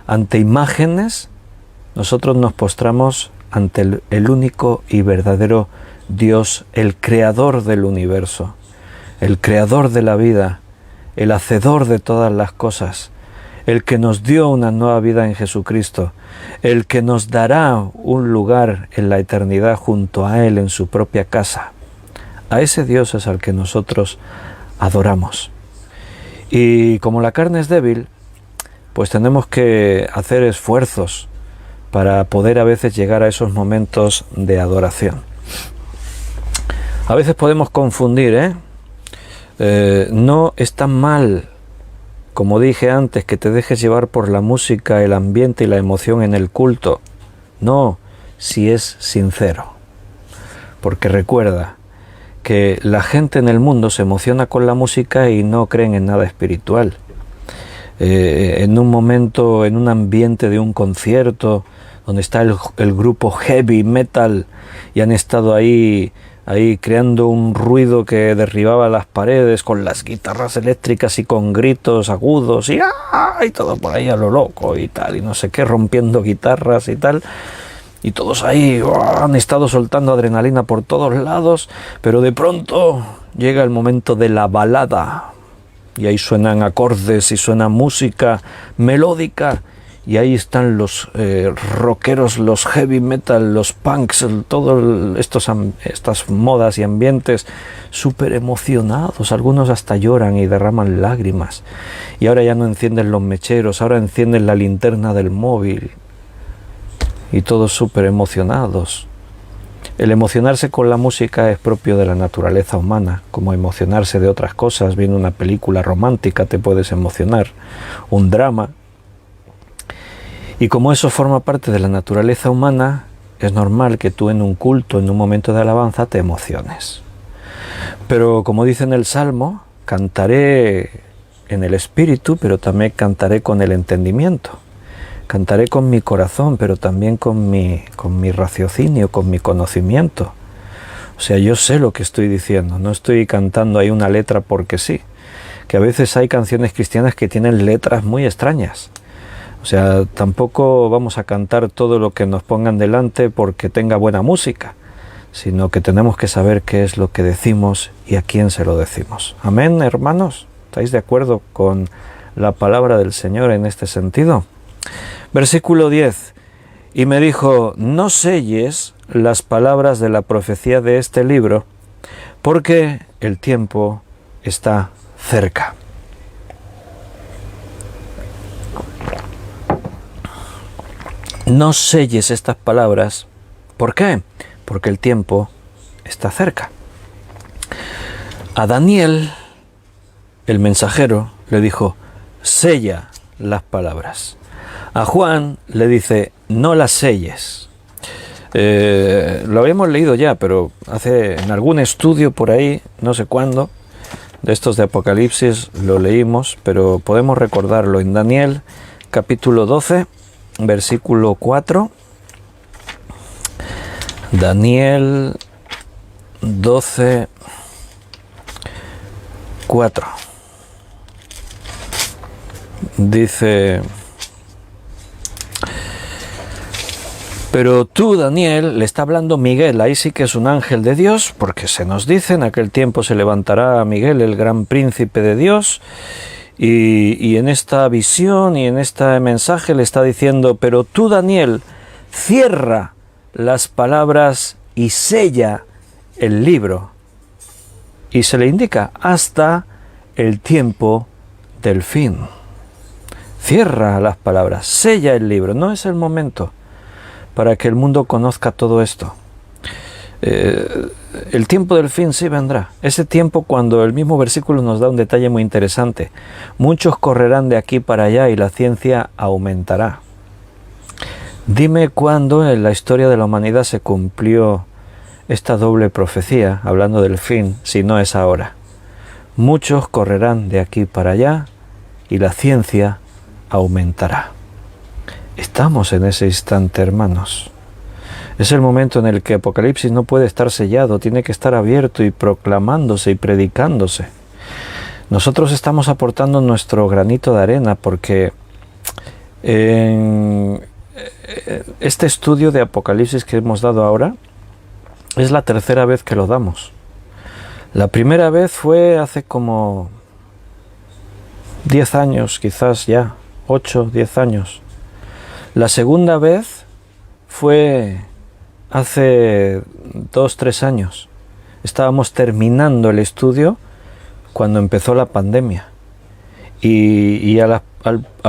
Speaker 1: ante imágenes. Nosotros nos postramos ante el único y verdadero Dios, el creador del universo, el creador de la vida, el hacedor de todas las cosas, el que nos dio una nueva vida en Jesucristo, el que nos dará un lugar en la eternidad junto a Él en su propia casa. A ese Dios es al que nosotros adoramos. Y como la carne es débil, pues tenemos que hacer esfuerzos para poder a veces llegar a esos momentos de adoración. A veces podemos confundir, no es tan mal, como dije antes, que te dejes llevar por la música, el ambiente y la emoción en el culto. No, si es sincero. Porque recuerda que la gente en el mundo se emociona con la música y no creen en nada espiritual. En un momento, en un ambiente de un concierto, donde está el grupo heavy metal y han estado ahí creando un ruido que derribaba las paredes con las guitarras eléctricas y con gritos agudos y todo por ahí a lo loco y tal, y no sé qué, rompiendo guitarras y tal, y todos ahí han estado soltando adrenalina por todos lados, pero de pronto llega el momento de la balada y ahí suenan acordes y suena música melódica y ahí están los rockeros, los heavy metal, los punks, todas estas modas y ambientes súper emocionados. Algunos hasta lloran y derraman lágrimas. Y ahora ya no encienden los mecheros, ahora encienden la linterna del móvil. Y todos súper emocionados. El emocionarse con la música es propio de la naturaleza humana, como emocionarse de otras cosas. Viendo una película romántica te puedes emocionar, un drama. Y como eso forma parte de la naturaleza humana, es normal que tú en un culto, en un momento de alabanza, te emociones. Pero como dice en el Salmo, cantaré en el espíritu, pero también cantaré con el entendimiento. Cantaré con mi corazón, pero también con mi raciocinio, con mi conocimiento. O sea, yo sé lo que estoy diciendo, no estoy cantando ahí una letra porque sí. Que a veces hay canciones cristianas que tienen letras muy extrañas. O sea, tampoco vamos a cantar todo lo que nos pongan delante porque tenga buena música, sino que tenemos que saber qué es lo que decimos y a quién se lo decimos. Amén, hermanos. ¿Estáis de acuerdo con la palabra del Señor en este sentido? Versículo 10. Y me dijo, no selles las palabras de la profecía de este libro, porque el tiempo está cerca. No selles estas palabras. ¿Por qué? Porque el tiempo está cerca. A Daniel, el mensajero, le dijo, sella las palabras. A Juan le dice, no las selles. Lo habíamos leído ya, pero en algún estudio por ahí, no sé cuándo, de estos de Apocalipsis lo leímos, pero podemos recordarlo en Daniel capítulo 12, versículo 4. Daniel 12, 4. Dice, pero tú, Daniel, le está hablando Miguel, ahí sí que es un ángel de Dios, porque se nos dice, en aquel tiempo se levantará Miguel, el gran príncipe de Dios, y en esta visión y en este mensaje le está diciendo, pero tú, Daniel, cierra las palabras y sella el libro. Y se le indica hasta el tiempo del fin. Cierra las palabras, sella el libro. No es el momento para que el mundo conozca todo esto. El tiempo del fin sí vendrá. Ese tiempo cuando el mismo versículo nos da un detalle muy interesante. Muchos correrán de aquí para allá y la ciencia aumentará. Dime cuándo en la historia de la humanidad se cumplió esta doble profecía, hablando del fin, si no es ahora. Muchos correrán de aquí para allá y la ciencia aumentará. Estamos en ese instante, hermanos. Es el momento en el que Apocalipsis no puede estar sellado, tiene que estar abierto y proclamándose y predicándose. Nosotros estamos aportando nuestro granito de arena porque en este estudio de Apocalipsis que hemos dado ahora es la tercera vez que lo damos. La primera vez fue hace como 10 años, quizás ya, 8, 10 años. La segunda vez fue hace 2, 3 años. Estábamos terminando el estudio cuando empezó la pandemia. Y a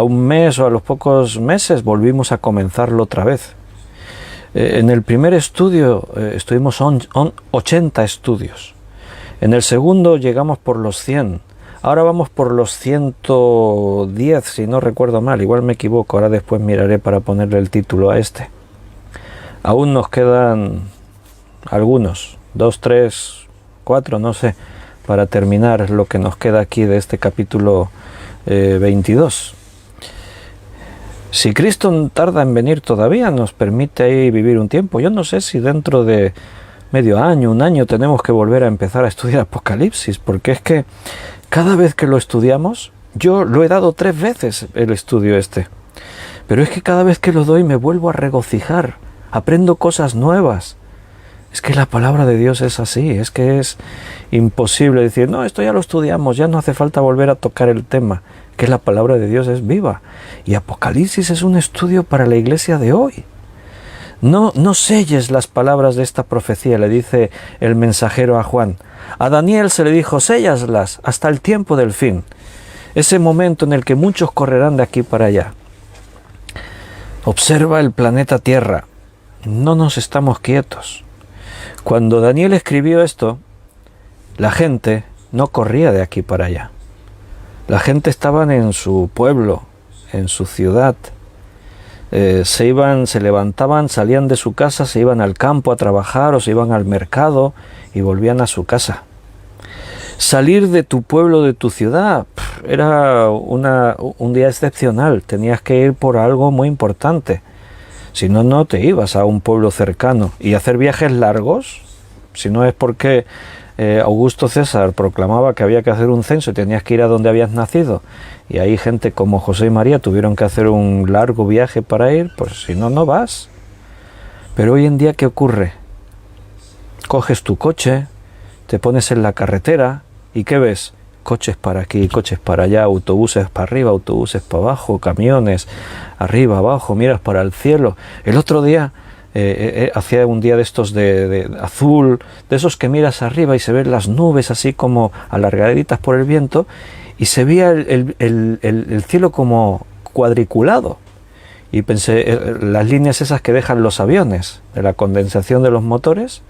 Speaker 1: un mes o a los pocos meses volvimos a comenzarlo otra vez. En el primer estudio estuvimos 80 estudios. En el segundo llegamos por los 100. Ahora vamos por los 110, si no recuerdo mal. Igual me equivoco, ahora después miraré para ponerle el título a este. Aún nos quedan algunos, 2, 3, 4, no sé, para terminar lo que nos queda aquí de este capítulo 22. Si Cristo tarda en venir todavía, nos permite ahí vivir un tiempo. Yo no sé si dentro de medio año, un año, tenemos que volver a empezar a estudiar Apocalipsis, porque es que cada vez que lo estudiamos, yo lo he dado 3 veces el estudio este, pero es que cada vez que lo doy me vuelvo a regocijar, aprendo cosas nuevas. Es que la palabra de Dios es así, es que es imposible decir, no, esto ya lo estudiamos, ya no hace falta volver a tocar el tema. que la palabra de Dios es viva. Y Apocalipsis es un estudio para la iglesia de hoy. No selles las palabras de esta profecía, le dice el mensajero a Juan. A Daniel se le dijo, séllaslas hasta el tiempo del fin. Ese momento en el que muchos correrán de aquí para allá. Observa el planeta Tierra. No nos estamos quietos. Cuando Daniel escribió esto, la gente no corría de aquí para allá. La gente estaba en su pueblo, en su ciudad. Se levantaban, salían de su casa, se iban al campo a trabajar o se iban al mercado y volvían a su casa. Salir de tu pueblo, de tu ciudad, era un día excepcional. Tenías que ir por algo muy importante. Si no, no te ibas a un pueblo cercano. Y hacer viajes largos, si no es porque Augusto César proclamaba que había que hacer un censo y tenías que ir a donde habías nacido, y ahí gente como José y María tuvieron que hacer un largo viaje para ir, pues si no, no vas. Pero hoy en día, ¿qué ocurre? Coges tu coche, te pones en la carretera y ¿qué ves? Coches para aquí, coches para allá, autobuses para arriba, autobuses para abajo, camiones arriba, abajo, miras para el cielo. El otro día hacía un día de estos de azul, de esos que miras arriba y se ven las nubes así como alargaditas por el viento, y se veía el cielo como cuadriculado. Y pensé, las líneas esas que dejan los aviones, de la condensación de los motores,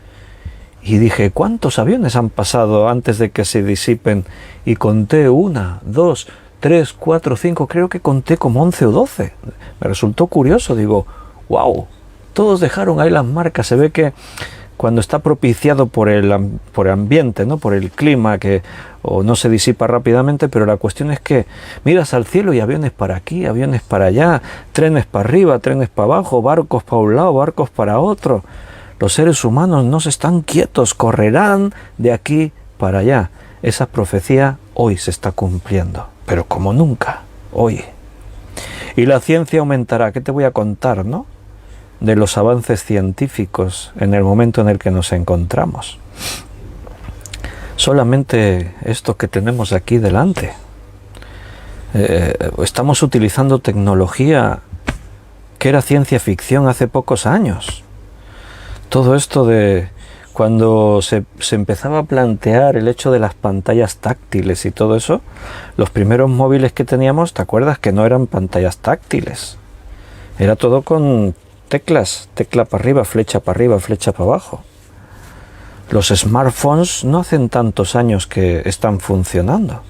Speaker 1: y dije, ¿cuántos aviones han pasado antes de que se disipen? Y conté 1, 2, 3, 4, 5, creo que conté como 11 o 12. Me resultó curioso, digo, wow, todos dejaron ahí las marcas. Se ve que cuando está propiciado por el ambiente, ¿no? Por el clima, que o no se disipa rápidamente, pero la cuestión es que miras al cielo y aviones para aquí, aviones para allá, trenes para arriba, trenes para abajo, barcos para un lado, barcos para otro. Los seres humanos no se están quietos, correrán de aquí para allá. Esa profecía hoy se está cumpliendo, pero como nunca, hoy. Y la ciencia aumentará. ¿Qué te voy a contar, no? De los avances científicos en el momento en el que nos encontramos. Solamente esto que tenemos aquí delante. Estamos utilizando tecnología que era ciencia ficción hace pocos años. Todo esto de cuando se empezaba a plantear el hecho de las pantallas táctiles y todo eso, los primeros móviles que teníamos, ¿te acuerdas que no eran pantallas táctiles? Era todo con teclas, tecla para arriba, flecha para abajo. Los smartphones no hacen tantos años que están funcionando.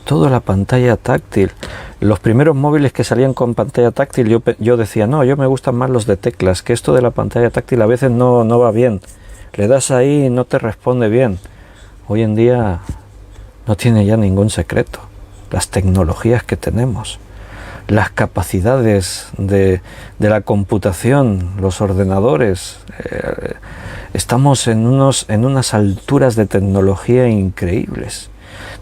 Speaker 1: Toda la pantalla táctil. Los primeros móviles que salían con pantalla táctil, yo decía, no, yo me gustan más los de teclas, que esto de la pantalla táctil a veces no va bien. Le das ahí y no te responde bien. Hoy en día no tiene ya ningún secreto. Las tecnologías que tenemos, las capacidades de la computación, los ordenadores, estamos en unas alturas de tecnología increíbles.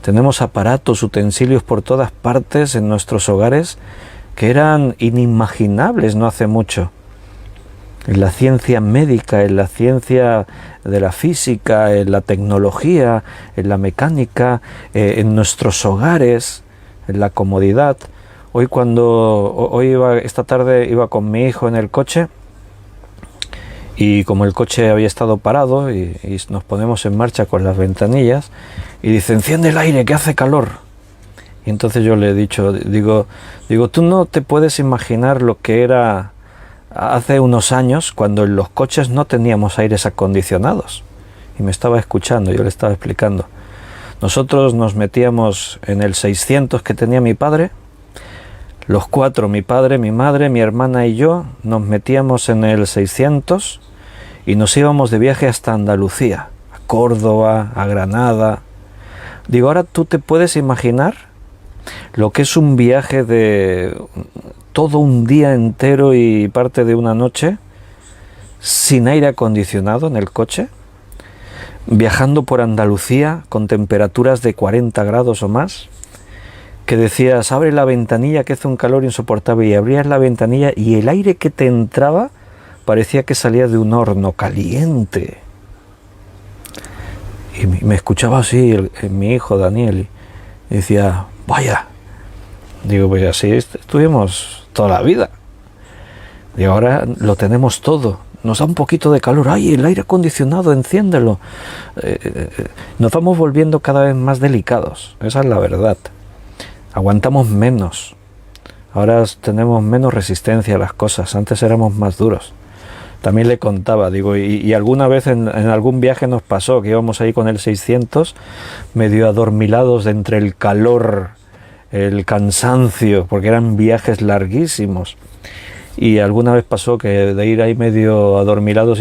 Speaker 1: Tenemos aparatos, utensilios por todas partes en nuestros hogares que eran inimaginables no hace mucho. En la ciencia médica, en la ciencia de la física, en la tecnología, en la mecánica, en nuestros hogares, en la comodidad. Esta tarde iba con mi hijo en el coche, y como el coche había estado parado y nos ponemos en marcha con las ventanillas, y dice, enciende el aire que hace calor. Y entonces yo le he dicho, digo, tú no te puedes imaginar lo que era hace unos años cuando en los coches no teníamos aires acondicionados. Y me estaba escuchando, yo le estaba explicando. Nosotros nos metíamos en el 600 que tenía mi padre, los 4, mi padre, mi madre, mi hermana y yo, nos metíamos en el 600 y nos íbamos de viaje hasta Andalucía, a Córdoba, a Granada. Digo, ahora tú te puedes imaginar lo que es un viaje de todo un día entero y parte de una noche sin aire acondicionado en el coche, viajando por Andalucía con temperaturas de 40 grados o más, que decías, abre la ventanilla que hace un calor insoportable, y abrías la ventanilla y el aire que te entraba parecía que salía de un horno caliente. Y me escuchaba así mi hijo Daniel y decía, vaya, Digo, pues así estuvimos toda la vida. Y ahora lo tenemos todo. Nos da un poquito de calor. ¡Ay, el aire acondicionado, enciéndelo! Nos vamos volviendo cada vez más delicados. Esa es la verdad. Aguantamos menos. Ahora tenemos menos resistencia a las cosas. Antes éramos más duros. También le contaba, digo, y alguna vez en algún viaje nos pasó que íbamos ahí con el 600, medio adormilados entre el calor, el cansancio, porque eran viajes larguísimos. Y alguna vez pasó que de ir ahí medio adormilados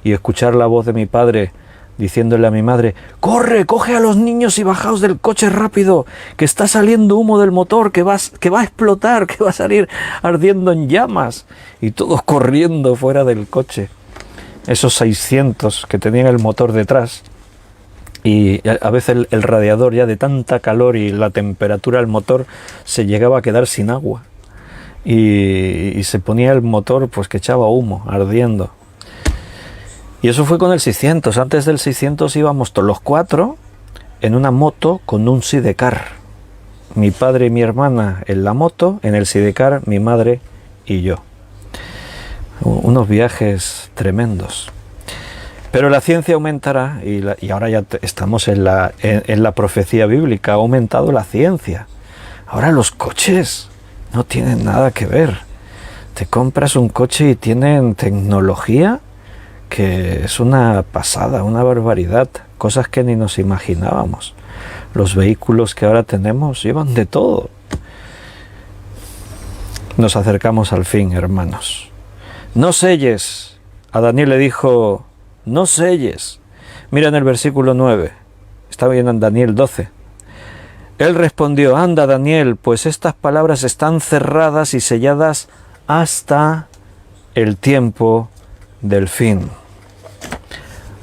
Speaker 1: y escuchar la voz de mi padre diciéndole a mi madre: ¡corre, coge a los niños y bajaos del coche rápido, que está saliendo humo del motor, que va a explotar, que va a salir ardiendo en llamas! Y todos corriendo fuera del coche. Esos 600 que tenían el motor detrás, y a veces el radiador, ya de tanta calor y la temperatura del motor, se llegaba a quedar sin agua. Y se ponía el motor pues que echaba humo, ardiendo. Y eso fue con el 600. Antes del 600 íbamos todos los 4 en una moto con un sidecar. Mi padre y mi hermana en la moto, en el sidecar mi madre y yo. Unos viajes tremendos. Pero la ciencia aumentará y ahora ya estamos en la profecía bíblica. Ha aumentado la ciencia. Ahora los coches no tienen nada que ver. Te compras un coche y tienen tecnología que es una pasada, una barbaridad, cosas que ni nos imaginábamos. Los vehículos que ahora tenemos llevan de todo. Nos acercamos al fin, hermanos. No selles. A Daniel le dijo: no selles. Mira en el versículo 9. Está bien en Daniel 12. Él respondió: anda, Daniel, pues estas palabras están cerradas y selladas hasta el tiempo del fin.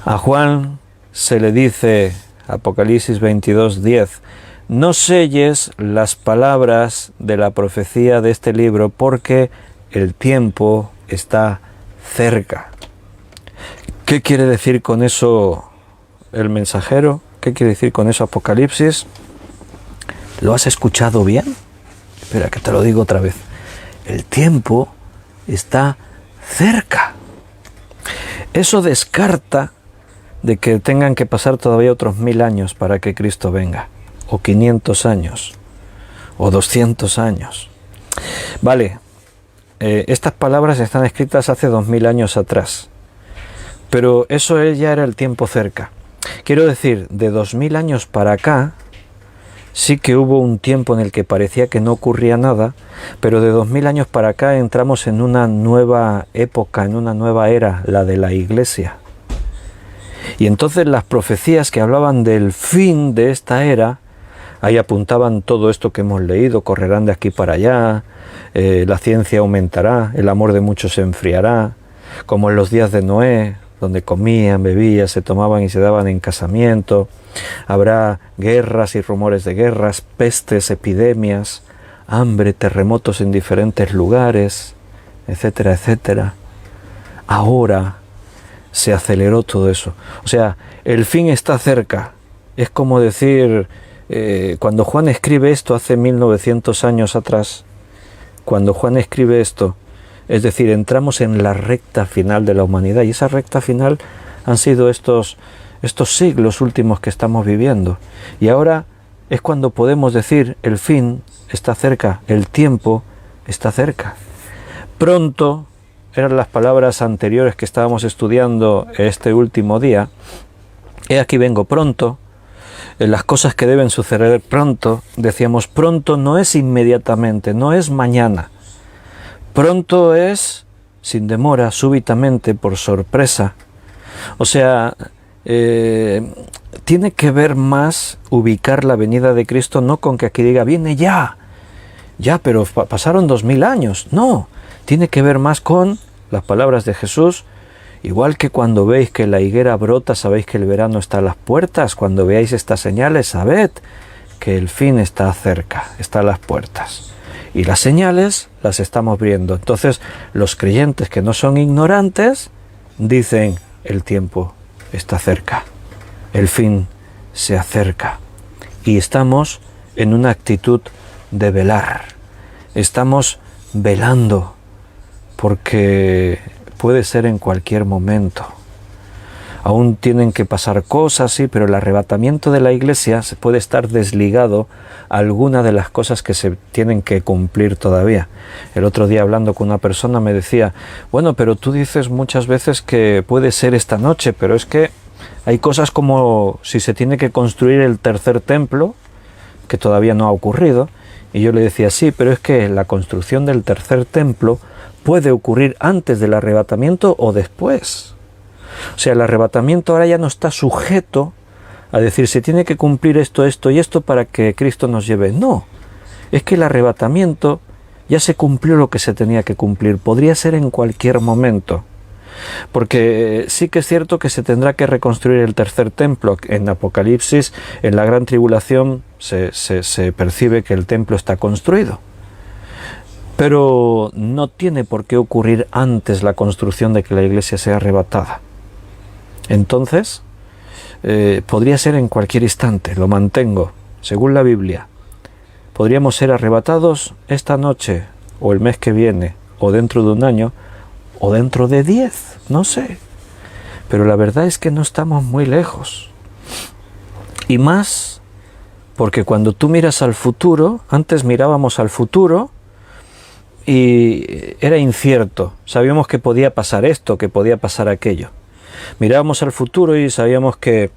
Speaker 1: A Juan se le dice, Apocalipsis 22:10, no selles las palabras de la profecía de este libro, porque el tiempo está cerca. ¿Qué quiere decir con eso el mensajero? ¿Qué quiere decir con eso Apocalipsis? ¿Lo has escuchado bien? Espera, que te lo digo otra vez. El tiempo está cerca. Eso descarta de que tengan que pasar todavía otros 1000 años para que Cristo venga, o 500 años, o 200 años. Vale, estas palabras están escritas hace 2000 años atrás, pero eso ya era el tiempo cerca. Quiero decir, de 2000 años para acá, sí que hubo un tiempo en el que parecía que no ocurría nada, pero de 2000 años para acá entramos en una nueva época, en una nueva era, la de la Iglesia. Y entonces las profecías que hablaban del fin de esta era, ahí apuntaban todo esto que hemos leído: correrán de aquí para allá, la ciencia aumentará, el amor de muchos se enfriará, como en los días de Noé, donde comían, bebían, se tomaban y se daban en casamiento. Habrá guerras y rumores de guerras, pestes, epidemias, hambre, terremotos en diferentes lugares, etcétera, etcétera. Ahora se aceleró todo eso. O sea, el fin está cerca. Es como decir, cuando Juan escribe esto hace 1900 años atrás, cuando Juan escribe esto, es decir, entramos en la recta final de la humanidad, y esa recta final han sido estos siglos últimos que estamos viviendo. Y ahora es cuando podemos decir: el fin está cerca, el tiempo está cerca. Pronto, eran las palabras anteriores que estábamos estudiando este último día. He aquí vengo pronto. Las cosas que deben suceder pronto, decíamos, pronto no es inmediatamente, no es mañana. Pronto es sin demora, súbitamente, por sorpresa. O sea, tiene que ver más ubicar la venida de Cristo no con que aquí diga viene ya, pero pasaron 2000 años. No, tiene que ver más con las palabras de Jesús. Igual que cuando veis que la higuera brota, sabéis que el verano está a las puertas. Cuando veáis estas señales, sabed que el fin está cerca, está a las puertas. Y las señales las estamos viendo. Entonces, los creyentes que no son ignorantes dicen: el tiempo está cerca, el fin se acerca. Y estamos en una actitud de velar. Estamos velando porque puede ser en cualquier momento. Aún tienen que pasar cosas, sí, pero el arrebatamiento de la Iglesia se puede estar desligado a alguna de las cosas que se tienen que cumplir todavía. El otro día, hablando con una persona, me decía, bueno, pero tú dices muchas veces que puede ser esta noche, pero es que hay cosas como si se tiene que construir el tercer templo, que todavía no ha ocurrido, y yo le decía, sí, pero es que la construcción del tercer templo puede ocurrir antes del arrebatamiento o después. O sea, el arrebatamiento ahora ya no está sujeto a decir se tiene que cumplir esto, esto y esto para que Cristo nos lleve. No, es que el arrebatamiento ya se cumplió lo que se tenía que cumplir. Podría ser en cualquier momento. Porque sí que es cierto que se tendrá que reconstruir el tercer templo. En Apocalipsis, en la gran tribulación, se percibe que el templo está construido. Pero no tiene por qué ocurrir antes la construcción de que la Iglesia sea arrebatada. Entonces, podría ser en cualquier instante, lo mantengo, según la Biblia. Podríamos ser arrebatados esta noche, o el mes que viene, o dentro de un año, o dentro de 10, no sé. Pero la verdad es que no estamos muy lejos. Y más, porque cuando tú miras al futuro, antes mirábamos al futuro y era incierto. Sabíamos que podía pasar esto, que podía pasar aquello. Mirábamos al futuro y sabíamos que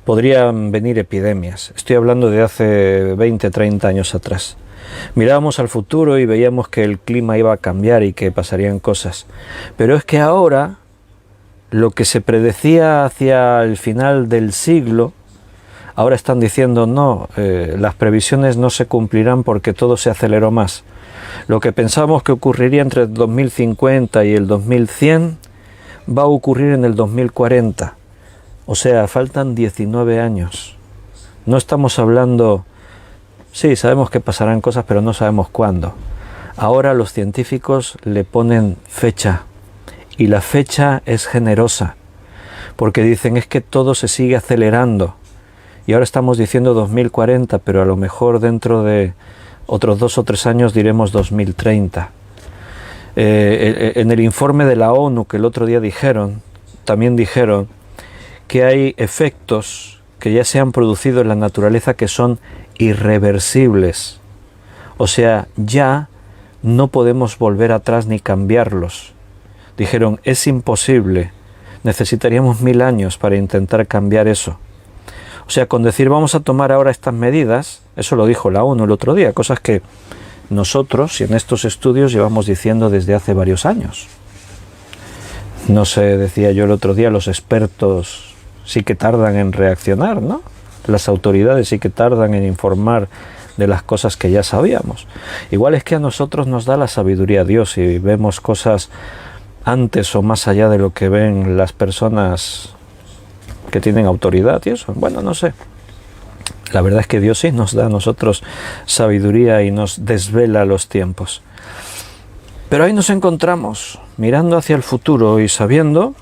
Speaker 1: podrían venir epidemias. Estoy hablando de hace 20, 30 años atrás. Mirábamos al futuro y veíamos que el clima iba a cambiar y que pasarían cosas. Pero es que ahora, lo que se predecía hacia el final del siglo, ahora están diciendo no, las previsiones no se cumplirán porque todo se aceleró más. Lo que pensamos que ocurriría entre el 2050 y el 2100 va a ocurrir en el 2040. O sea, faltan 19 años. No estamos hablando... Sí, sabemos que pasarán cosas, pero no sabemos cuándo. Ahora los científicos le ponen fecha. Y la fecha es generosa. Porque dicen, es que todo se sigue acelerando. Y ahora estamos diciendo 2040, pero a lo mejor dentro de otros 2 o 3 años diremos 2030. En el informe de la ONU que el otro día también dijeron que hay efectos que ya se han producido en la naturaleza que son irreversibles. O sea, ya no podemos volver atrás ni cambiarlos. Dijeron, es imposible, necesitaríamos 1000 años para intentar cambiar eso. O sea, con decir vamos a tomar ahora estas medidas, eso lo dijo la ONU el otro día, cosas que nosotros y en estos estudios llevamos diciendo desde hace varios años. No sé, decía yo el otro día, los expertos sí que tardan en reaccionar, ¿no? Las autoridades sí que tardan en informar de las cosas que ya sabíamos. Igual es que a nosotros nos da la sabiduría Dios y vemos cosas antes o más allá de lo que ven las personas que tienen autoridad y eso. Bueno, no sé. La verdad es que Dios sí nos da a nosotros sabiduría y nos desvela los tiempos. Pero ahí nos encontramos, mirando hacia el futuro y sabiendo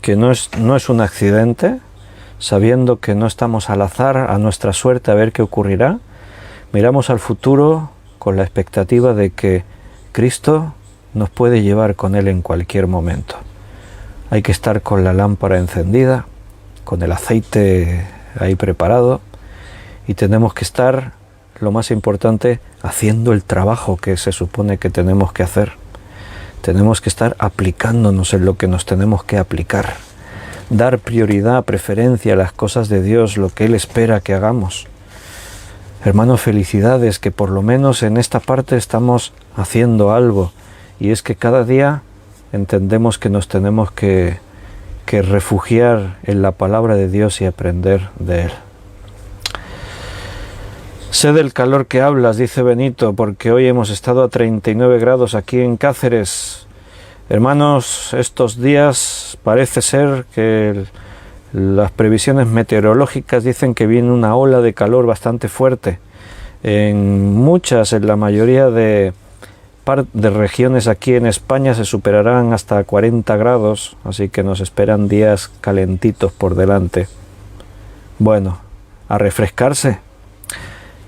Speaker 1: que no es un accidente, sabiendo que no estamos al azar, a nuestra suerte, a ver qué ocurrirá. Miramos al futuro con la expectativa de que Cristo nos puede llevar con Él en cualquier momento. Hay que estar con la lámpara encendida, con el aceite ahí preparado, y tenemos que estar, lo más importante, haciendo el trabajo que se supone que tenemos que hacer. Tenemos que estar aplicándonos en lo que nos tenemos que aplicar. Dar prioridad, preferencia a las cosas de Dios, lo que Él espera que hagamos. Hermanos, felicidades, que por lo menos en esta parte estamos haciendo algo. Y es que cada día entendemos que nos tenemos que refugiar en la palabra de Dios y aprender de Él. Sé del calor que hablas, dice Benito, porque hoy hemos estado a 39 grados aquí en Cáceres. Hermanos, estos días parece ser que las previsiones meteorológicas dicen que viene una ola de calor bastante fuerte. En la mayoría de regiones aquí en España se superarán hasta 40 grados, así que nos esperan días calentitos por delante. Bueno, a refrescarse.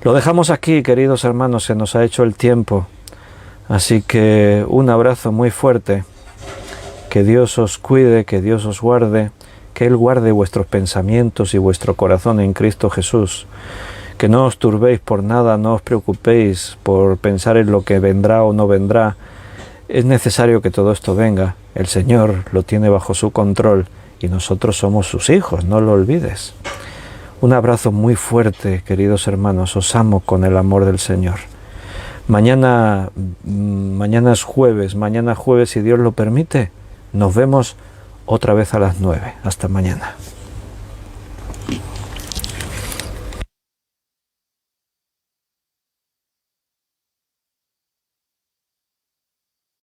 Speaker 1: Lo dejamos aquí, queridos hermanos, se nos ha hecho el tiempo. Así que un abrazo muy fuerte. Que Dios os cuide, que Dios os guarde, que Él guarde vuestros pensamientos y vuestro corazón en Cristo Jesús. Que no os turbéis por nada, no os preocupéis por pensar en lo que vendrá o no vendrá. Es necesario que todo esto venga. El Señor lo tiene bajo su control y nosotros somos sus hijos, no lo olvides. Un abrazo muy fuerte, queridos hermanos, os amo con el amor del Señor. Mañana es jueves, si Dios lo permite, nos vemos otra vez a las 9. Hasta mañana.